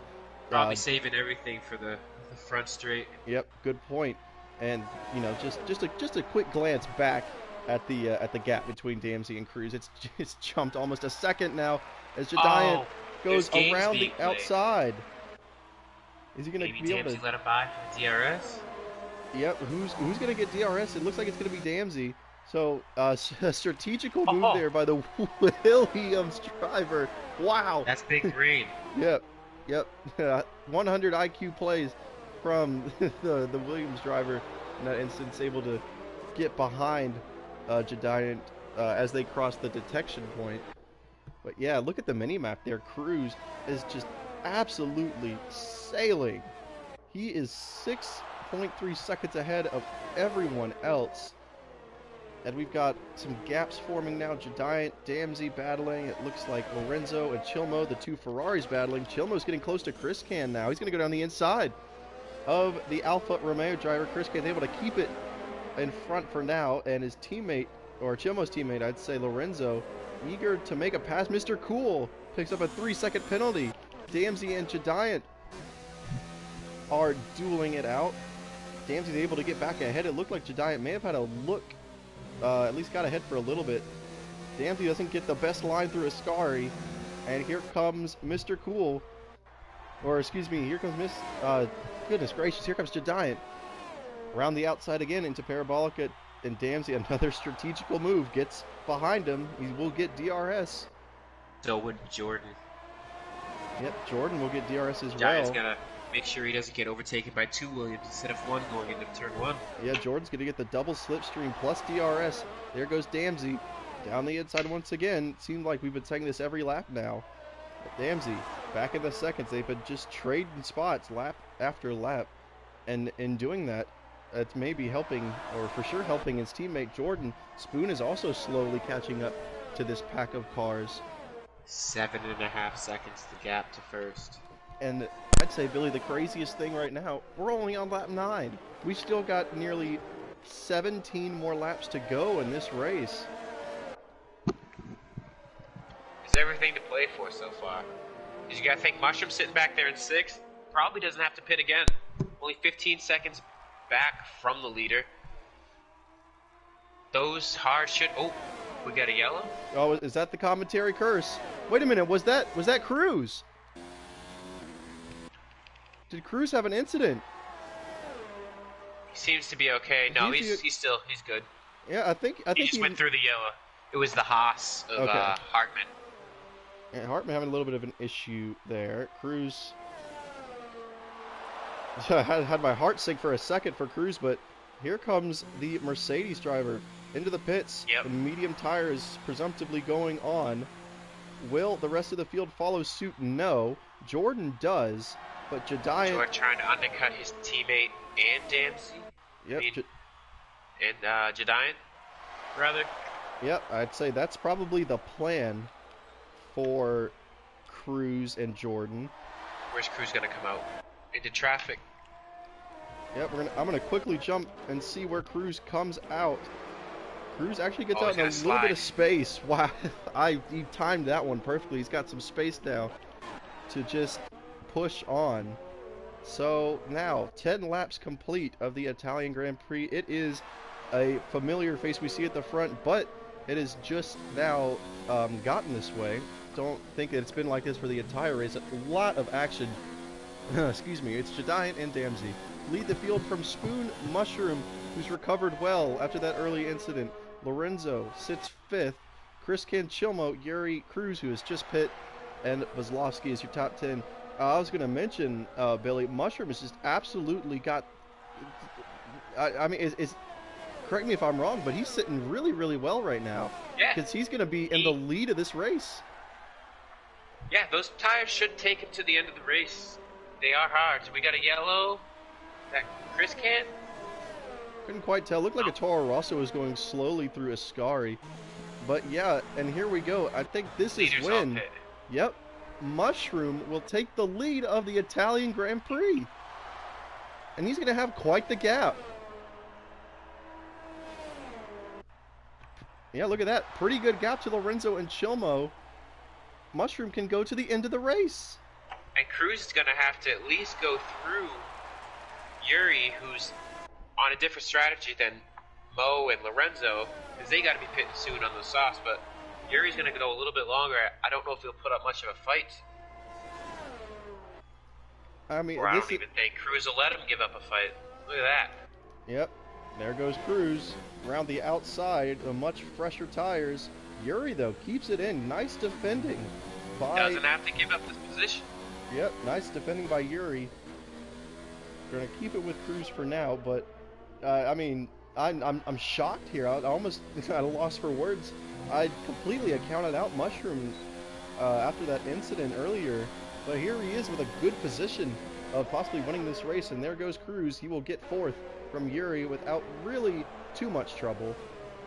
Probably saving everything for the front straight. Yep, good point. And you know, just a quick glance back at the gap between Damsey and Cruz. It's jumped almost a second now as Jedian goes around the outside. Is he going to be able to let him by for the DRS? Yep. Who's going to get DRS? It looks like it's going to be Damsey. So a strategical move there by the Williams driver. Wow. That's big brain. Yep. 100 IQ plays from the Williams driver in that instance, able to get behind Jedian as they cross the detection point. But yeah, look at the mini-map there. Cruz is just absolutely sailing. He is 6.3 seconds ahead of everyone else. And we've got some gaps forming now. Jedian, Damsey battling. It looks like Lorenzo and Chilmo, the 2 Ferraris battling. Chilmo's getting close to Chris Can now. He's going to go down the inside of the Alfa Romeo driver. Chris Can's able to keep it in front for now. And his teammate, or Chilmo's teammate, I'd say Lorenzo, eager to make a pass. Mr. Cool picks up a 3-second penalty. Damsey and Jedian are dueling it out. Damsey's able to get back ahead. It looked like Jedian may have had a look. At least got ahead for a little bit. Damsey doesn't get the best line through Ascari. And here comes Mr. Cool. Or, excuse me, here comes goodness gracious, here comes Jedian. Around the outside again into Parabolica. And Damsey, another strategical move, gets behind him. He will get DRS. So would Jordan. Yep, Jordan will get DRS as well. Jedian's got to make sure he doesn't get overtaken by 2 Williams instead of 1 going into turn 1. Yeah, Jordan's going to get the double slipstream plus DRS. There goes Damsey down the inside once again. It seemed like we've been saying this every lap now. But Damsey, back in the seconds. They've been just trading spots lap after lap. And in doing that, it's maybe helping, or for sure helping his teammate Jordan. Spoon is also slowly catching up to this pack of cars. 7.5 seconds the gap to first. And I'd say, Billy, the craziest thing right now, we're only on lap 9. We've still got nearly 17 more laps to go in this race. There's everything to play for so far. Because you got to think Mushroom sitting back there in 6th probably doesn't have to pit again. Only 15 seconds back from the leader. Those cars should... Oh, we got a yellow? Oh, is that the commentary curse? Wait a minute, was that Cruz? Did Cruz have an incident? He seems to be okay. No, he's good. Yeah, I think he just went through the yellow. It was the Haas of Hartman. And Hartman having a little bit of an issue there. Cruz... I had my heart sink for a second for Cruz, but here comes the Mercedes driver into the pits. Yep. The medium tire is presumptively going on. Will the rest of the field follow suit? No. Jordan does, but Jedian... Jordan trying to undercut his teammate and Damsey. Yep. Jedian, rather. Yep, I'd say that's probably the plan for Cruz and Jordan. Where's Cruz going to come out? Into traffic. Yep, I'm gonna quickly jump and see where Cruz comes out. Cruz actually gets out in a little bit of space. Wow, he timed that one perfectly. He's got some space now to just push on. So now 10 laps complete of the Italian Grand Prix. It is a familiar face we see at the front, but it has just now gotten this way. Don't think that it's been like this for the entire race. A lot of action. Excuse me, it's Jedian and Damsey. Lead the field from Spoon, Mushroom, who's recovered well after that early incident. Lorenzo sits 5th. Chris Can, Chilmo, Yuri, Cruz, who has just pit, and Kozlowski is your top 10. I was going to mention, Billy, Mushroom has just absolutely got. I mean, correct me if I'm wrong, but he's sitting really, really well right now. Yeah. Because he's going to be in the lead of this race. Yeah, those tires should take him to the end of the race. They are hard. So we got a yellow that Chris can't. Couldn't quite tell. Looked like a Toro Rosso was going slowly through Ascari. But yeah, and here we go. I think this Leaders is when. all pit. Yep. Mushroom will take the lead of the Italian Grand Prix. And he's going to have quite the gap. Yeah, look at that. Pretty good gap to Lorenzo and Chilmo. Mushroom can go to the end of the race. And Cruz is going to have to at least go through Yuri, who's on a different strategy than Mo and Lorenzo, because they got to be pitting soon on those softs. But Yuri's going to go a little bit longer. I don't know if he'll put up much of a fight. I mean, or I don't even think Cruz will let him give up a fight. Look at that. Yep. There goes Cruz around the outside of much fresher tires. Yuri, though, keeps it in. Nice defending by... Doesn't have to give up his position. Yep, nice defending by Yuri. We're going to keep it with Cruz for now, but, I mean, I'm shocked here. I almost at a loss for words. I completely accounted out Mushroom after that incident earlier, but here he is with a good position of possibly winning this race, and there goes Cruz. He will get fourth from Yuri without really too much trouble.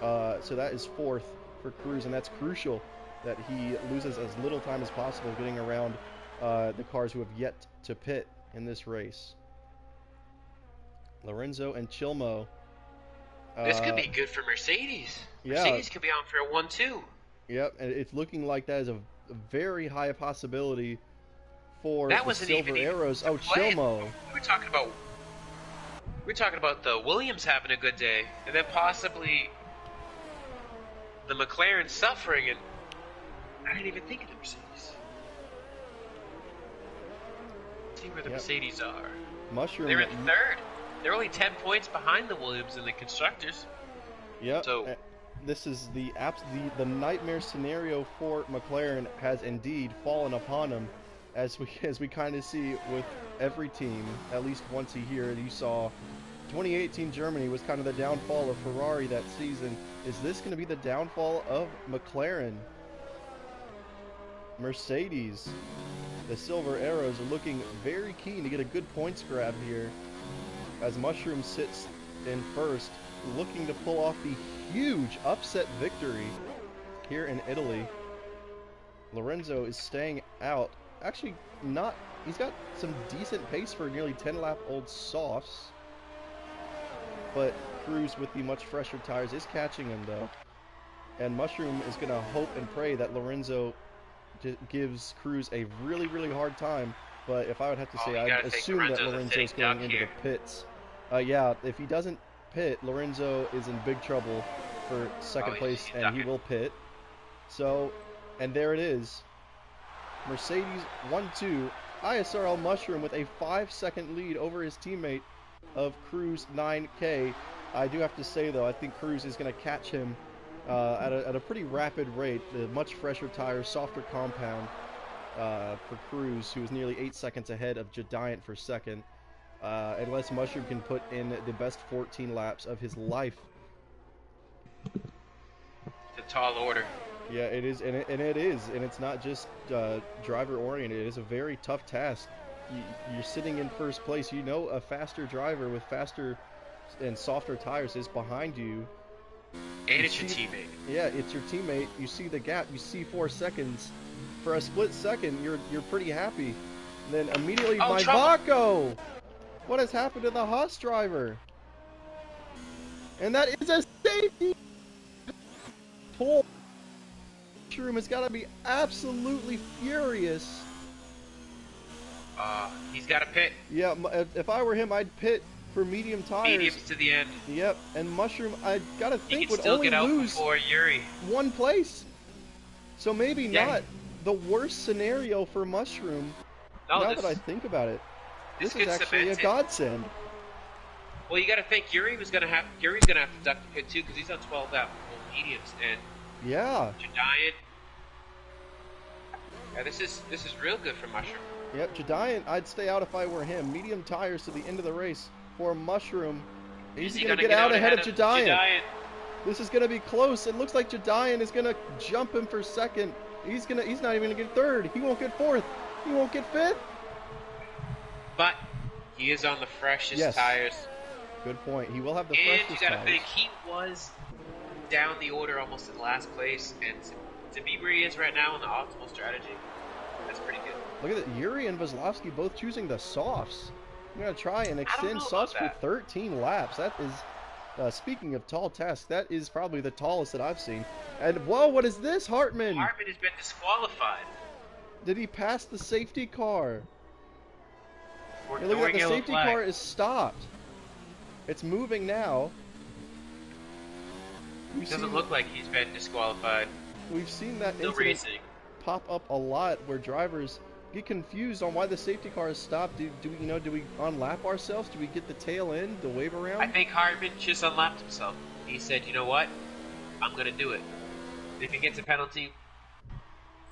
So that is fourth for Cruz, and that's crucial that he loses as little time as possible getting around the cars who have yet to pit in this race. Lorenzo and Chilmo. This could be good for Mercedes. Yeah. Mercedes could be on for a 1-2. Yep, and it's looking like that is a very high possibility for that the Silver Arrows. Oh, Chilmo. We're talking about the Williams having a good day, and then possibly the McLaren suffering, and I didn't even think of the Mercedes. Let's see where the Mercedes are. Mushroom. They're in third. They're only 10 points behind the Williams in the constructors. Yep. So this is the nightmare scenario for McLaren has indeed fallen upon them, as we kind of see with every team at least once a year. You saw 2018 Germany was kind of the downfall of Ferrari that season. Is this going to be the downfall of McLaren? Mercedes, the Silver Arrows, are looking very keen to get a good points grab here, as Mushroom sits in first, looking to pull off the huge upset victory here in Italy. Lorenzo is staying out. Actually, not. He's got some decent pace for nearly 10-lap-old softs. But Cruz, with the much fresher tires, is catching him, though. And Mushroom is going to hope and pray that Lorenzo gives Cruz a really, really hard time. But if I would have to say, I'd assume that Lorenzo's going into the pits. Yeah, if he doesn't pit, Lorenzo is in big trouble for second place, and he will pit. So, and there it is. Mercedes 1-2. ISRL Mushroom with a 5-second lead over his teammate of Cruz 9K. I do have to say, though, I think Cruz is going to catch him at a pretty rapid rate. The much fresher tires, softer compound for Cruz, who is nearly 8 seconds ahead of Giant for second. Unless Mushroom can put in the best 14 laps of his life. It's a tall order. Yeah, it is, and it's not just driver-oriented. It is a very tough task. You're sitting in first place. You know a faster driver with faster and softer tires is behind you. And it's your teammate. Yeah, it's your teammate. You see the gap. You see 4 seconds. For a split second, you're pretty happy. And then immediately, Baco! What has happened to the Haas driver? And that is a safety pull. Mushroom has got to be absolutely furious. He's got to pit. Yeah, if I were him, I'd pit for medium tires. Mediums to the end. Yep, and Mushroom, I gotta think, would still only get out lose before Yuri. 1 place. So maybe not the worst scenario for Mushroom. No, now that I think about it, this is actually a godsend. Well, you got to think Yuri's gonna have to duck the pit too, because he's on 12 lap mediums, and yeah, Giant. Yeah, this is real good for Mushroom. Yep, Jediant, I'd stay out if I were him. Medium tires to the end of the race for Mushroom. Is He's he going to gonna get out ahead of Jediant. Jediant? This is going to be close. It looks like Jediant is going to jump him for second. He's not even going to get third. He won't get fourth. He won't get fifth. But he is on the freshest tires. Good point. He will have the freshest tires. And you got to think, he was down the order almost in last place, and to be where he is right now in the optimal strategy, that's pretty good. Look at that. Yuri and Vasilevsky both choosing the softs. I'm going to try and extend softs for 13 laps. That is, speaking of tall tasks, that is probably the tallest that I've seen. And, whoa, what is this, Hartman? Hartman has been disqualified. Did he pass the safety car? Hey, look at that, the safety car is stopped. It's moving now. It doesn't look like he's been disqualified. We've seen that incident pop up a lot where drivers get confused on why the safety car is stopped. Do we unlap ourselves? Do we get the tail end, the wave around? I think Hartman just unlapped himself. He said, you know what? I'm going to do it. If he gets a penalty,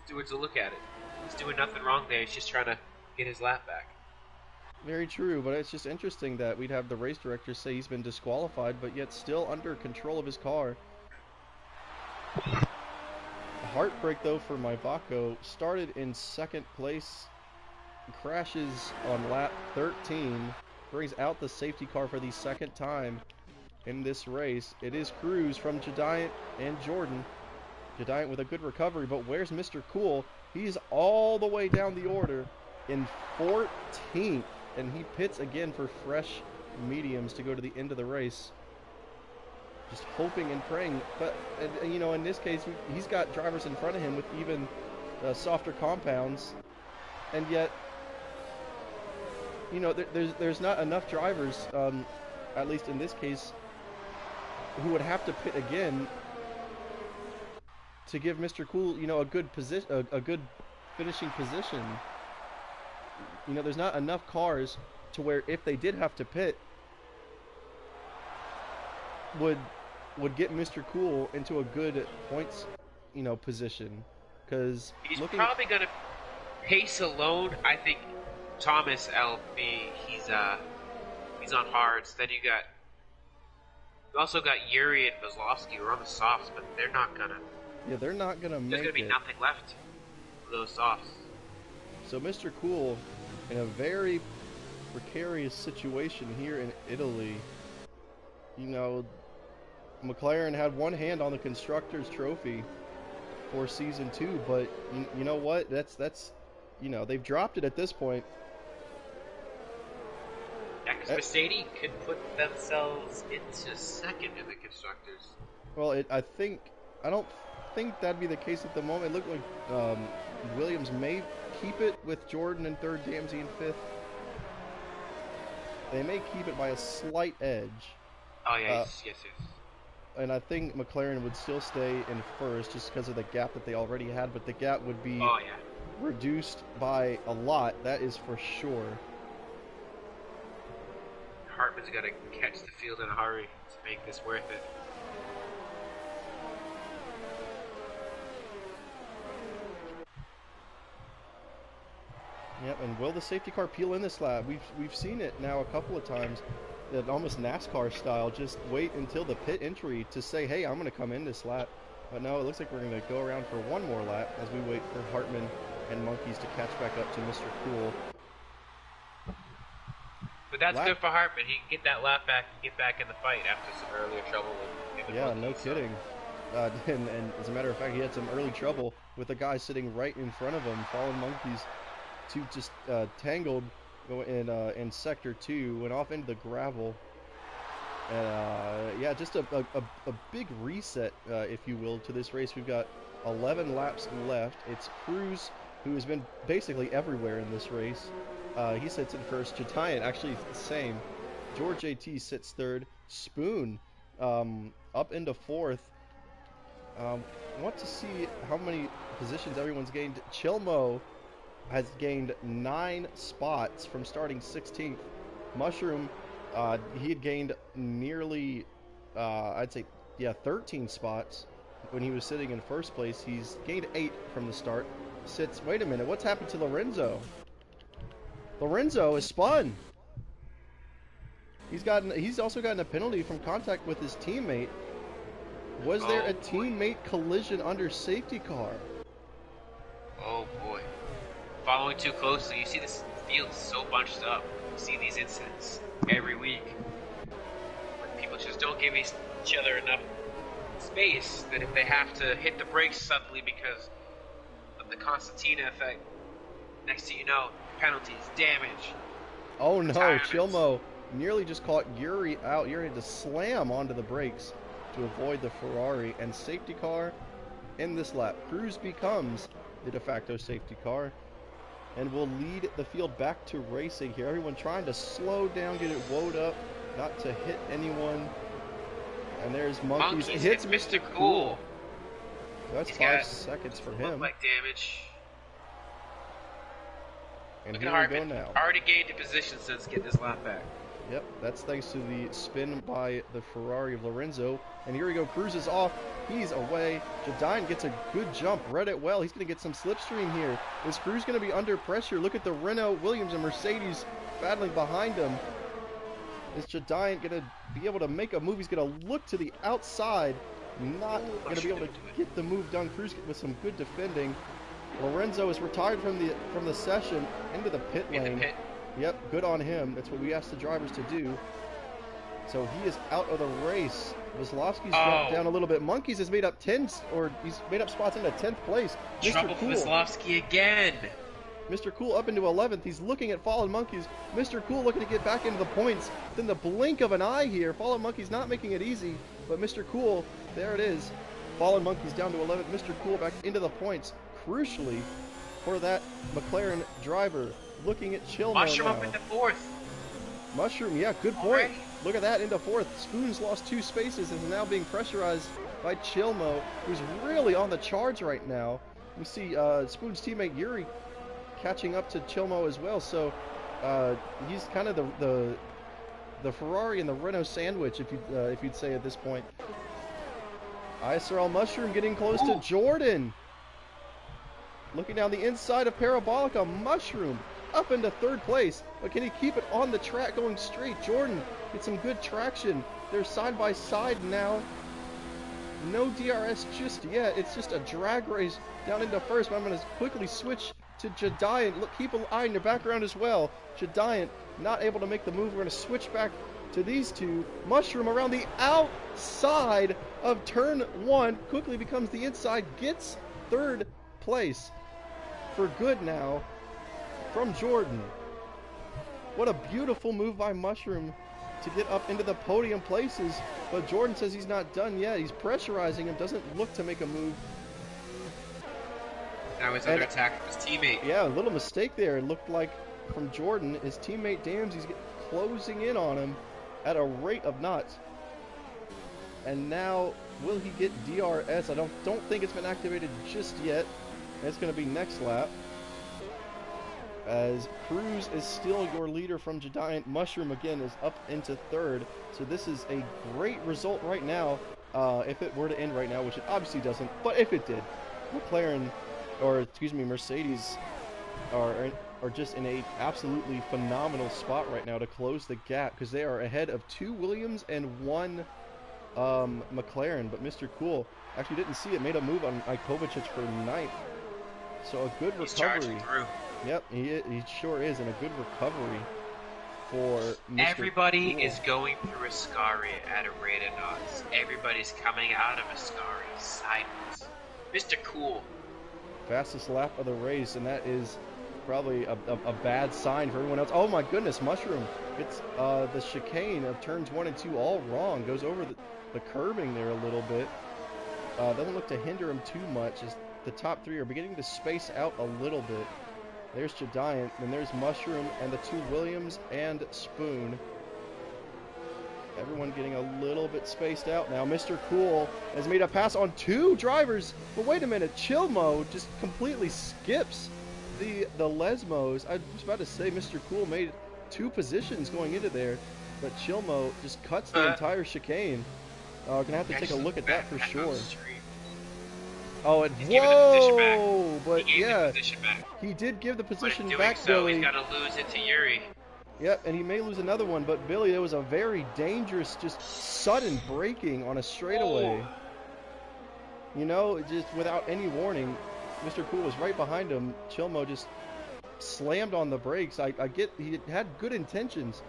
stewards will look at it. He's doing nothing wrong there. He's just trying to get his lap back. Very true, but it's just interesting that we'd have the race director say he's been disqualified, but yet still under control of his car. A heartbreak, though, for Maivako. Started in second place, crashes on lap 13, brings out the safety car for the second time in this race. It is Cruz from Jediant and Jordan. Jediant with a good recovery, but where's Mr. Cool? He's all the way down the order in 14th, and he pits again for fresh mediums to go to the end of the race. Just hoping and praying, but in this case, he's got drivers in front of him with even softer compounds, and yet, there's not enough drivers, at least in this case, who would have to pit again to give Mr. Cool, a good position, a good finishing position. There's not enough cars to where if they did have to pit, would get Mr. Cool into a good points, position. Because he's probably going to pace alone. I think Thomas LB, he's on hards. Then you also got Yuri and Vasilevsky who are on the softs, but they're not gonna. Yeah, they're not gonna make it. There's gonna be nothing left for those softs. So Mr. Cool, in a very precarious situation here in Italy. McLaren had one hand on the Constructors' Trophy for Season 2, but you know what? That's they've dropped it at this point. Yeah, because Mercedes could put themselves into second in the Constructors. Well, I don't think that'd be the case at the moment. It looked like Williams may keep it with Jordan in third, Damsey in fifth. They may keep it by a slight edge. Oh, yeah, yes. And I think McLaren would still stay in first just because of the gap that they already had, but the gap would be reduced by a lot, that is for sure. Hartman's got to catch the field in a hurry to make this worth it. Yep, and will the safety car peel in this lap? We've seen it now a couple of times, that almost NASCAR style, just wait until the pit entry to say, hey, I'm going to come in this lap. But no, it looks like we're going to go around for one more lap as we wait for Hartman and Monkeys to catch back up to Mr. Cool. But that's good for Hartman. He can get that lap back and get back in the fight after some earlier trouble with Monkeys, no kidding. And as a matter of fact, he had some early trouble with a guy sitting right in front of him, Fallen Monkeys. Two just tangled in Sector 2, went off into the gravel. And just a big reset, if you will, to this race. We've got 11 laps left. It's Cruz, who has been basically everywhere in this race. He sits in first. Jediant, actually the same. George AT sits third. Spoon up into fourth. I want to see how many positions everyone's gained. Chilmo has gained 9 spots from starting 16th. Mushroom, he had gained nearly, 13 spots when he was sitting in first place. He's gained 8 from the start. sits. Wait a minute. What's happened to Lorenzo? Lorenzo is spun. He's also gotten a penalty from contact with his teammate. Was there a teammate collision under safety car? Oh boy. Following too closely, you see this field so bunched up. You see these incidents every week. When people just don't give each other enough space, that if they have to hit the brakes suddenly because of the Constantina effect, next thing you know, penalties, damage. Oh no, Chilmo nearly just caught Yuri out. Yuri had to slam onto the brakes to avoid the Ferrari, and safety car in this lap. Cruz becomes the de facto safety car and will lead the field back to racing here. Everyone trying to slow down, get it woed up, not to hit anyone. And there's Monkeys. It hits Mr. Cool. That's 5 seconds for him. Like damage. And look here at we go now. Already gained a position since getting this lap back. Yep, that's thanks to the spin by the Ferrari of Lorenzo. And here we go, Cruz is off. He's away. Jadine gets a good jump. Read it well. He's going to get some slipstream here. Is Cruz going to be under pressure? Look at the Renault, Williams, and Mercedes battling behind him. Is Jadine going to be able to make a move? He's going to look to the outside. Not going to be able to get the move done. Cruz with some good defending. Lorenzo is retired from the session into the pit lane. In the pit. Yep, good on him. That's what we asked the drivers to do. So he is out of the race. Wislovsky's dropped down a little bit. Monkeys has made up he's made up spots into 10th place. Trouble for Wislovsky again. Mr. Cool up into 11th. He's looking at Fallen Monkeys. Mr. Cool looking to get back into the points. Then the blink of an eye here. Fallen Monkeys not making it easy, but Mr. Cool, there it is. Fallen Monkeys down to 11th. Mr. Cool back into the points. Crucially for that McLaren driver. Looking at Chilmo Mushroom now. up into 4th. Mushroom, yeah, good point. Look at that, into 4th. Spoon's lost 2 spaces and is now being pressurized by Chilmo, who's really on the charge right now. We see Spoon's teammate Yuri catching up to Chilmo as well. So he's kind of the Ferrari and the Renault sandwich, if you'd say at this point. ISRL Mushroom getting close to Jordan. Looking down the inside of Parabolica, Mushroom up into 3rd place, but can he keep it on the track going straight? Jordan gets some good traction. They're side by side now. No DRS just yet. It's just a drag race down into 1st, but I'm going to quickly switch to Jadiant. Look, keep an eye in the background as well. Jadiant not able to make the move. We're going to switch back to these two. Mushroom around the outside of turn 1, quickly becomes the inside, gets 3rd place for good now from Jordan. What a beautiful move by Mushroom to get up into the podium places, but Jordan says he's not done yet. He's pressurizing him, doesn't look to make a move. Now he's under attack from his teammate. Yeah, a little mistake there. It looked like from Jordan, his teammate Damsey's closing in on him at a rate of knots. And now, will he get DRS? I don't think it's been activated just yet. It's going to be next lap. As Cruz is still your leader from Jadiant. Mushroom again is up into 3rd. So this is a great result right now. If it were to end right now, which it obviously doesn't, but if it did, McLaren, or excuse me, Mercedes are just in a absolutely phenomenal spot right now to close the gap, because they are ahead of 2 Williams and 1 McLaren. But Mr. Cool actually didn't see it, made a move on Ikovacic for 9th. So a good recovery. Yep, he sure is, and a good recovery for Mr. Everybody Cool. is going through Ascari at a rate of knots. Everybody's coming out of Ascari sideways. Mr. Cool. Fastest lap of the race, and that is probably a bad sign for everyone else. Oh my goodness, Mushroom gets the chicane of turns 1 and 2 all wrong. Goes over the curbing there a little bit. Doesn't look to hinder him too much, as the top 3 are beginning to space out a little bit. There's Jadiant, and there's Mushroom, and the 2 Williams and Spoon. Everyone getting a little bit spaced out now. Mr. Cool has made a pass on 2 drivers, but wait a minute, Chilmo just completely skips the Lesmos. I was about to say Mr. Cool made 2 positions going into there, but Chilmo just cuts the entire chicane. Gonna have to take a look at that for sure. Oh, and whoa! But but he gave yeah, the position back. he did give the position But in back, doing so, Billy. he's got to lose it to Yuri. Yep, and he may lose another one, but Billy, it was a very dangerous, just sudden braking on a straightaway. Oh. You know, just without any warning. Mr. Cool was right behind him. Chilmo just slammed on the brakes. I get he had good intentions,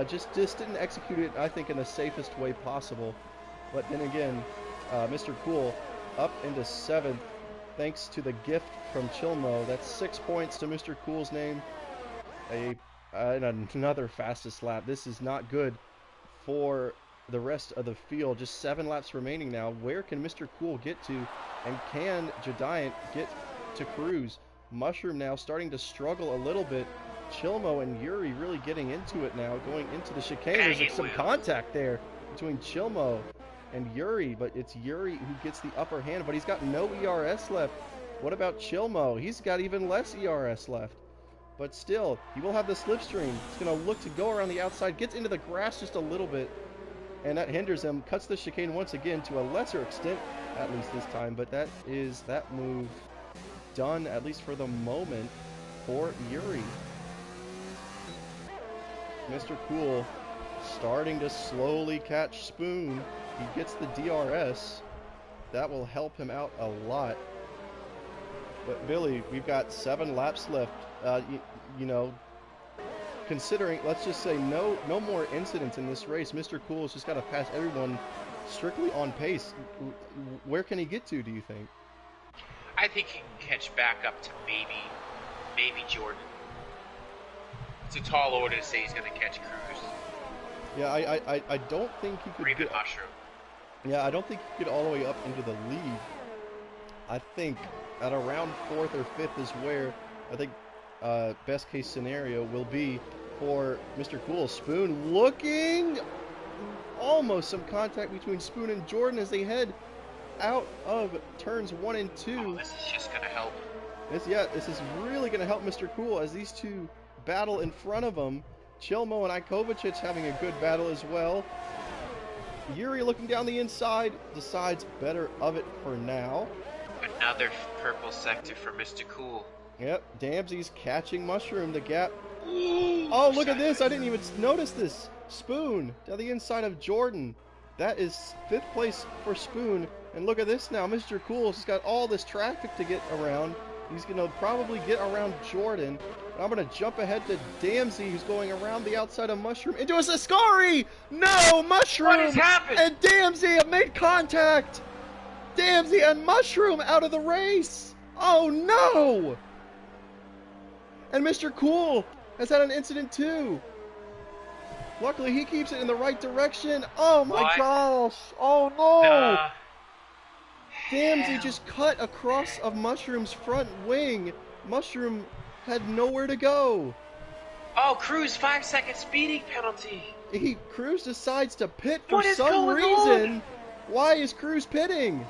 just didn't execute it, I think, in the safest way possible. But then again, Mr. Cool up into 7th thanks to the gift from Chilmo. That's 6 points to Mr. Cool's name. Another fastest lap. This is not good for the rest of the field. Just 7 laps remaining now. Where can Mr. Cool get to? And can Giant get to Cruz? Mushroom now starting to struggle a little bit. Chilmo and Yuri really getting into it now, going into the chicane. There's some contact there between Chilmo and Yuri, but it's Yuri who gets the upper hand, but he's got no ERS left. What about Chilmo? He's got even less ERS left. But still, he will have the slipstream. He's going to look to go around the outside, gets into the grass just a little bit, and that hinders him. Cuts the chicane once again to a lesser extent, at least this time, but that is that move done, at least for the moment, for Yuri. Mr. Cool starting to slowly catch Spoon. He gets the DRS. That will help him out a lot. But Billy, we've got 7 laps left. You know, considering, let's just say no more incidents in this race, Mr. Cool has just got to pass everyone strictly on pace. Where can he get to, do you think? I think he can catch back up to maybe Jordan. It's a tall order to say he's going to catch Cruz. Yeah, I don't think he could get Mushroom. Yeah, I don't think he could get all the way up into the lead. I think at around 4th or 5th is where I think best case scenario will be for Mr. Cool. Spoon looking, almost some contact between Spoon and Jordan as they head out of turns 1 and 2. Oh, this is just going to help. This is really going to help Mr. Cool as these two battle in front of him. Chilmo and Ikovacic having a good battle as well. Yuri looking down the inside, decides better of it for now. Another purple sector for Mr. Cool. Yep, Damsey's catching Mushroom. The gap. Oh, look at this. I didn't even notice this. Spoon down the inside of Jordan. That is 5th place for Spoon. And look at this now. Mr. Cool's got all this traffic to get around. He's going to probably get around Jordan. And I'm going to jump ahead to Damsey, who's going around the outside of Mushroom into a Ascari. No, Mushroom. What has happened? And Damsey have made contact. Damsey and Mushroom out of the race. Oh, no. And Mr. Cool has had an incident too. Luckily, he keeps it in the right direction. Oh my gosh. Oh no. Damsey just cut across of Mushroom's front wing. Mushroom had nowhere to go. Oh, Cruz 5-second speeding penalty. Cruz decides to pit for some reason. Why is Cruz pitting?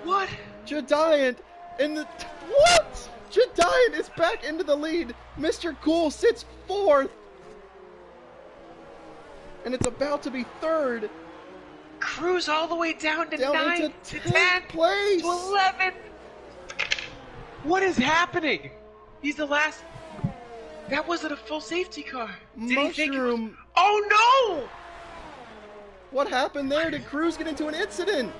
What? Giant in the... What? Giant is back into the lead. Mr. Cool sits 4th. And it's about to be 3rd. Cruz all the way down to 9th to 10th place. To 11th. What is happening? He's the last... That wasn't a full safety car. Mushroom. Oh no! What happened there? Did Cruz get into an incident?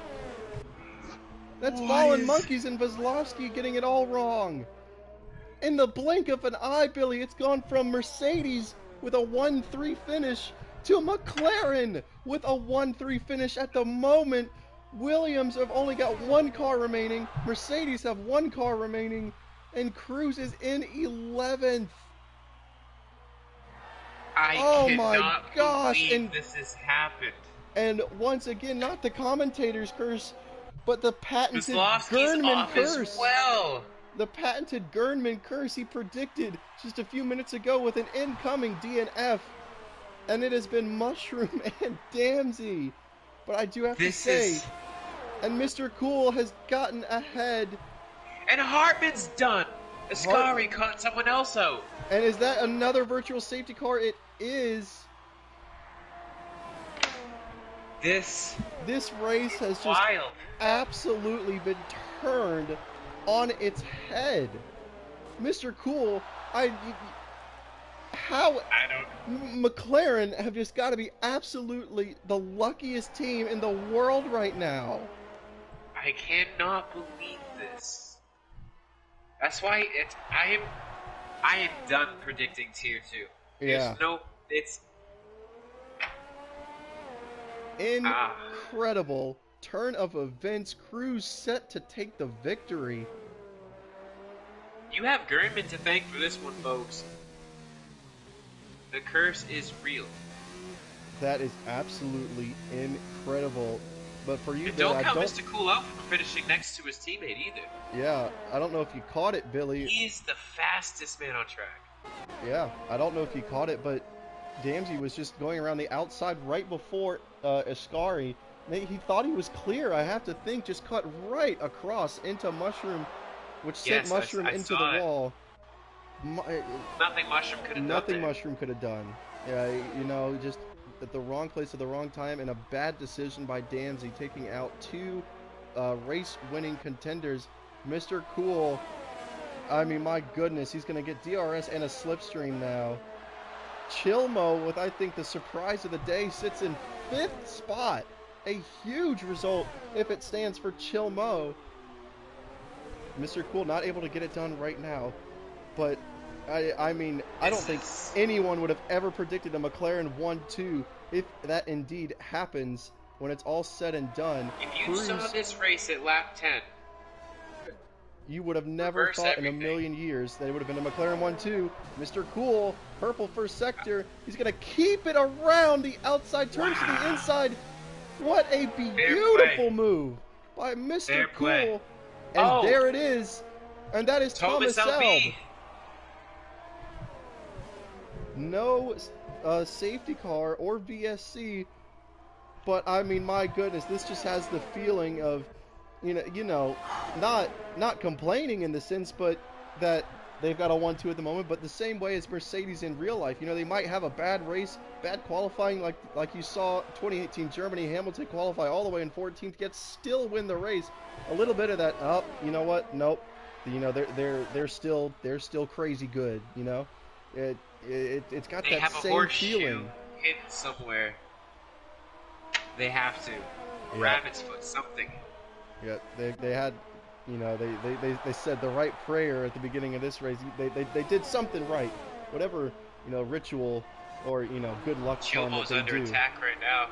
That's Fallen Monkeys and Kozlowski getting it all wrong. In the blink of an eye, Billy, it's gone from Mercedes with a 1-3 finish to McLaren with a 1-3 finish. At the moment, Williams have only got 1 car remaining. Mercedes have 1 car remaining. And Cruz is in 11th. Oh my gosh! And this has happened. And once again, not the commentator's curse, but the patented Kozlowski's Gernman curse. As well. The patented Gernman curse he predicted just a few minutes ago with an incoming DNF. And it has been Mushroom and Damsey. But I do have to say, and Mr. Cool has gotten ahead. And Hartman's done. Ascari caught someone else out. And is that another virtual safety car? It is. This race has just absolutely been turned on its head. Mr. Cool, how McLaren have just got to be absolutely the luckiest team in the world right now. I cannot believe this. That's why I am done predicting tier 2. Yeah. It's incredible turn of events. Cruz set to take the victory. You have Gurman to thank for this one, folks. The curse is real. That is absolutely incredible. But for you, and don't count Mr. Cool out for finishing next to his teammate either. Yeah, I don't know if you caught it, Billy. He's the fastest man on track. Yeah, I don't know if you caught it, but Damsey was just going around the outside right before Ascari. He thought he was clear, I have to think, just cut right across into Mushroom, which sent Mushroom into the wall. Nothing Mushroom could have done. Nothing Mushroom could have done. Yeah, you know, just at the wrong place at the wrong time, and a bad decision by Damsey, taking out two race-winning contenders. Mr. Cool, I mean, my goodness, he's going to get DRS and a slipstream now. Chilmo, with I think the surprise of the day, sits in 5th spot. A huge result if it stands for Chilmo. Mr. Cool not able to get it done right now, but I mean, I don't think anyone would have ever predicted a McLaren 1-2 if that indeed happens when it's all said and done. If you saw this race at lap 10, you would have never thought in a million years that it would have been a McLaren 1-2. Mr. Cool, purple first sector, he's going to keep it around the outside turns to the inside. What a beautiful move by Mr. Cool. And there it is. And that is Thomas Elb. No safety car or VSC, but I mean, my goodness, this just has the feeling of, you know, not complaining in the sense, but that they've got a 1-2 at the moment, but the same way as Mercedes in real life. You know, they might have a bad race, bad qualifying, like you saw 2018 Germany, Hamilton qualify all the way in 14th, yet still win the race. A little bit of that, oh, you know what? Nope. You know, they're still crazy good. You know, it's got that same feeling. Hidden somewhere. They have to. Yeah. Rabbit's foot, something. Yeah, they had, you know, they said the right prayer at the beginning of this race. They did something right, whatever, you know, ritual or, you know, good luck charm that they do. Chilmo's under attack right now.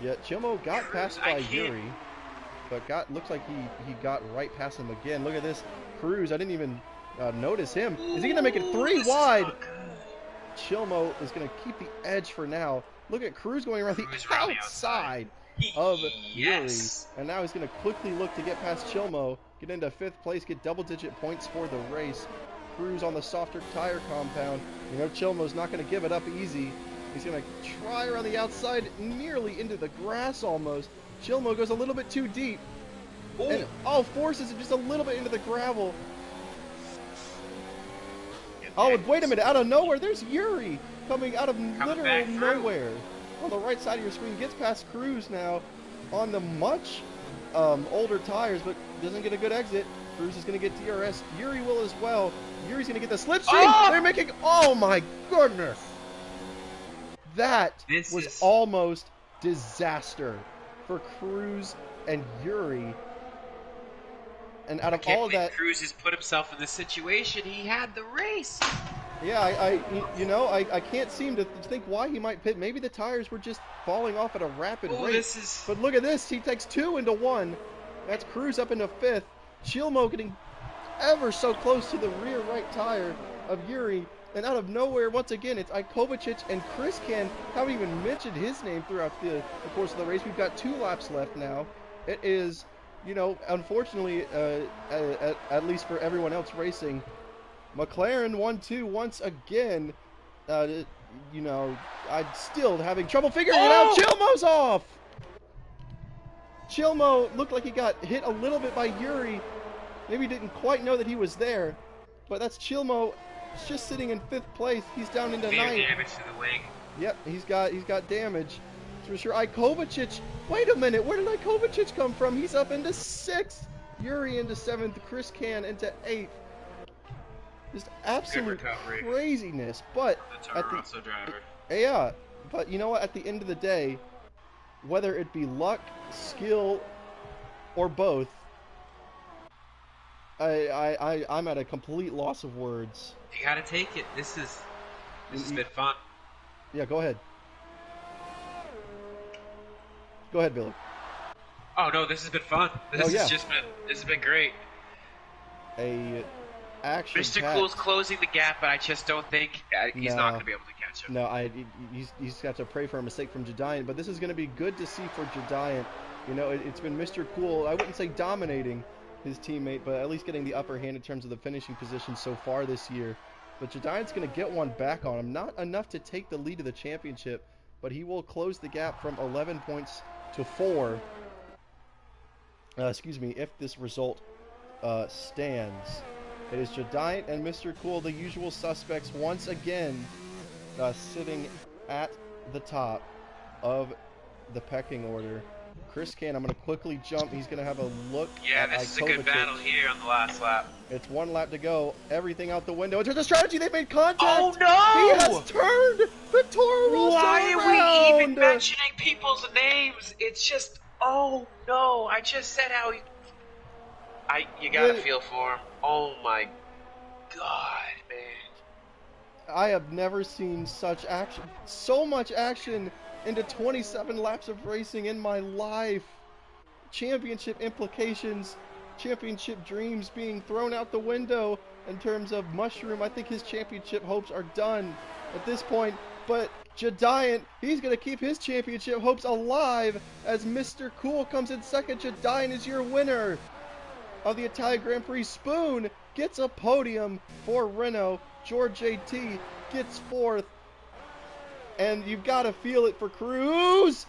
Yeah, Chilmo got passed by Yuri, but looks like he got right past him again. Look at this, Cruz. I didn't even notice him. Is he gonna make it 3 wide? Chilmo is gonna keep the edge for now. Look at Cruz going around the outside of Yuri, and now he's going to quickly look to get past Chilmo, get into 5th place, get double-digit points for the race. Cruz on the softer tire compound. You know, Chilmo's not going to give it up easy. He's going to try around the outside, nearly into the grass almost. Chilmo goes a little bit too deep, and forces it just a little bit into the gravel. Oh, wait a minute! Out of nowhere, there's Yuri coming out of literal nowhere. On the right side of your screen, gets past Cruz now on the much older tires, but doesn't get a good exit. Cruz is going to get DRS. Yuri will as well. Yuri's going to get the slipstream. They're making, oh my goodness. That was almost disaster for Cruz and Yuri. And out of all of that, Cruz has put himself in this situation. He had the race. Yeah, I can't seem to think why he might pit. Maybe the tires were just falling off at a rapid rate. But look at this. He takes 2 into 1. That's Cruz up into 5th. Chilmo getting ever so close to the rear right tire of Yuri. And out of nowhere, once again, it's Ikovacic and Chris Can. Haven't even mentioned his name throughout the course of the race. We've got 2 laps left now. It is, you know, unfortunately, at least for everyone else racing, McLaren 1-2 once again. You know, I'm still having trouble figuring it out. Chilmo's off! Chilmo looked like he got hit a little bit by Yuri. Maybe didn't quite know that he was there. But that's Chilmo just sitting in 5th place. He's down into 9th. Damage to the wing. Yep, he's got damage. For sure. Ikovacic. Wait a minute. Where did Ikovacic come from? He's up into 6th. Yuri into 7th, Chris Can into 8th. Just absolute craziness. But the Toro Rosso driver. Yeah, but you know what? At the end of the day, whether it be luck, skill, or both, I'm at a complete loss of words. You gotta take it. This has been fun. Yeah, go ahead. Go ahead, Billy. Oh no, this has been fun. This has been great. Mr. Cool's closing the gap, but I just don't think he's not going to be able to catch him. No, he's got to pray for a mistake from Jediant, but this is going to be good to see for Jediant. You know, it's been Mr. Cool, I wouldn't say dominating his teammate, but at least getting the upper hand in terms of the finishing position so far this year. But Jediant's going to get one back on him. Not enough to take the lead of the championship, but he will close the gap from 11 points to 4. If this result stands. It is Jediant and Mr. Cool, the usual suspects, once again sitting at the top of the pecking order. Chris Can, I'm going to quickly jump. He's going to have a look at this is a good battle here on the last lap. It's 1 lap to go. Everything out the window. In terms of strategy, they've made contact. Oh, no! He has turned the Toro Rosso Why around. are we even mentioning people's names? It's just, oh, no. I just said how he... You got to feel for him. Oh, my God, man. I have never seen such action. So much action into 27 laps of racing in my life. Championship implications, championship dreams being thrown out the window in terms of Mushroom. I think his championship hopes are done at this point. But Jediant, he's going to keep his championship hopes alive as Mr. Cool comes in second. Jediant is your winner of the Italian Grand Prix. Spoon gets a podium for Renault. George JT gets 4th. And you've got to feel it for Cruz.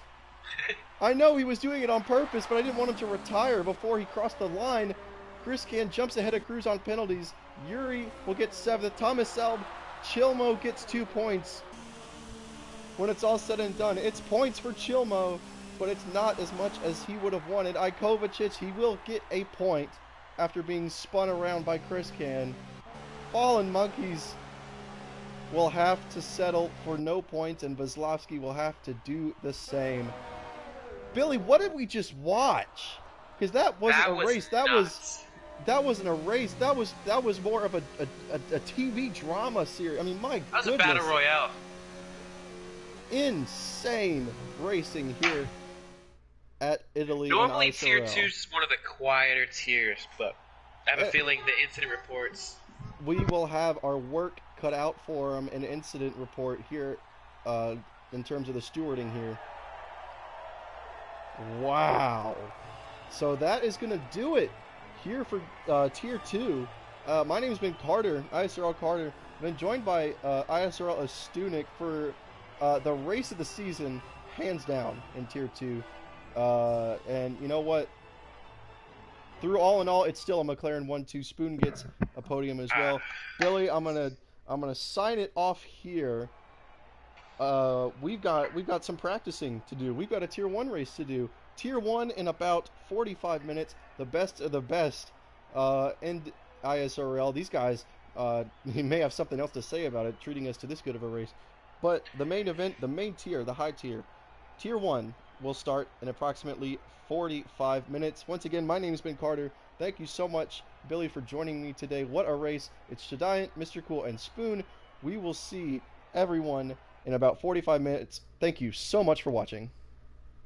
I know he was doing it on purpose, but I didn't want him to retire before he crossed the line. Chris Can jumps ahead of Cruz on penalties. Yuri will get 7th. Thomas Selb, Chilmo gets 2 points. When it's all said and done, it's points for Chilmo, but it's not as much as he would have wanted. Ikovacic, he will get a point after being spun around by Chris Can. Fallen Monkeys will have to settle for no points, and Vezlovsky will have to do the same. Billy, what did we just watch? Because that wasn't a race. That wasn't a race. That was more of a TV drama series. I mean, my goodness. That was a battle royale. Insane racing here at Italy. Normally, and Tier ISRL. 2 is one of the quieter tiers, but I have a feeling the incident reports. We will have our work cut out for an incident report here in terms of the stewarding here. Wow. So that is going to do it here for Tier 2. My name has been Carter, ISRL Carter. I've been joined by ISRL Astunik for the race of the season, hands down, in Tier 2. And you know what? Through all in all, it's still a McLaren 1-2. Spoon gets a podium as well. Billy, I'm gonna sign it off here. We've got some practicing to do. We've got a Tier 1 race to do. Tier 1 in about 45 minutes. The best of the best in ISRL. These guys may have something else to say about it, treating us to this good of a race. But the main event, the main tier, the high tier, Tier 1 will start in approximately 45 minutes. Once again, my name has been Carter. Thank you so much, Billy, for joining me today. What a race. It's Jediant, Mr. Cool, and Spoon. We will see everyone in about 45 minutes. Thank you so much for watching.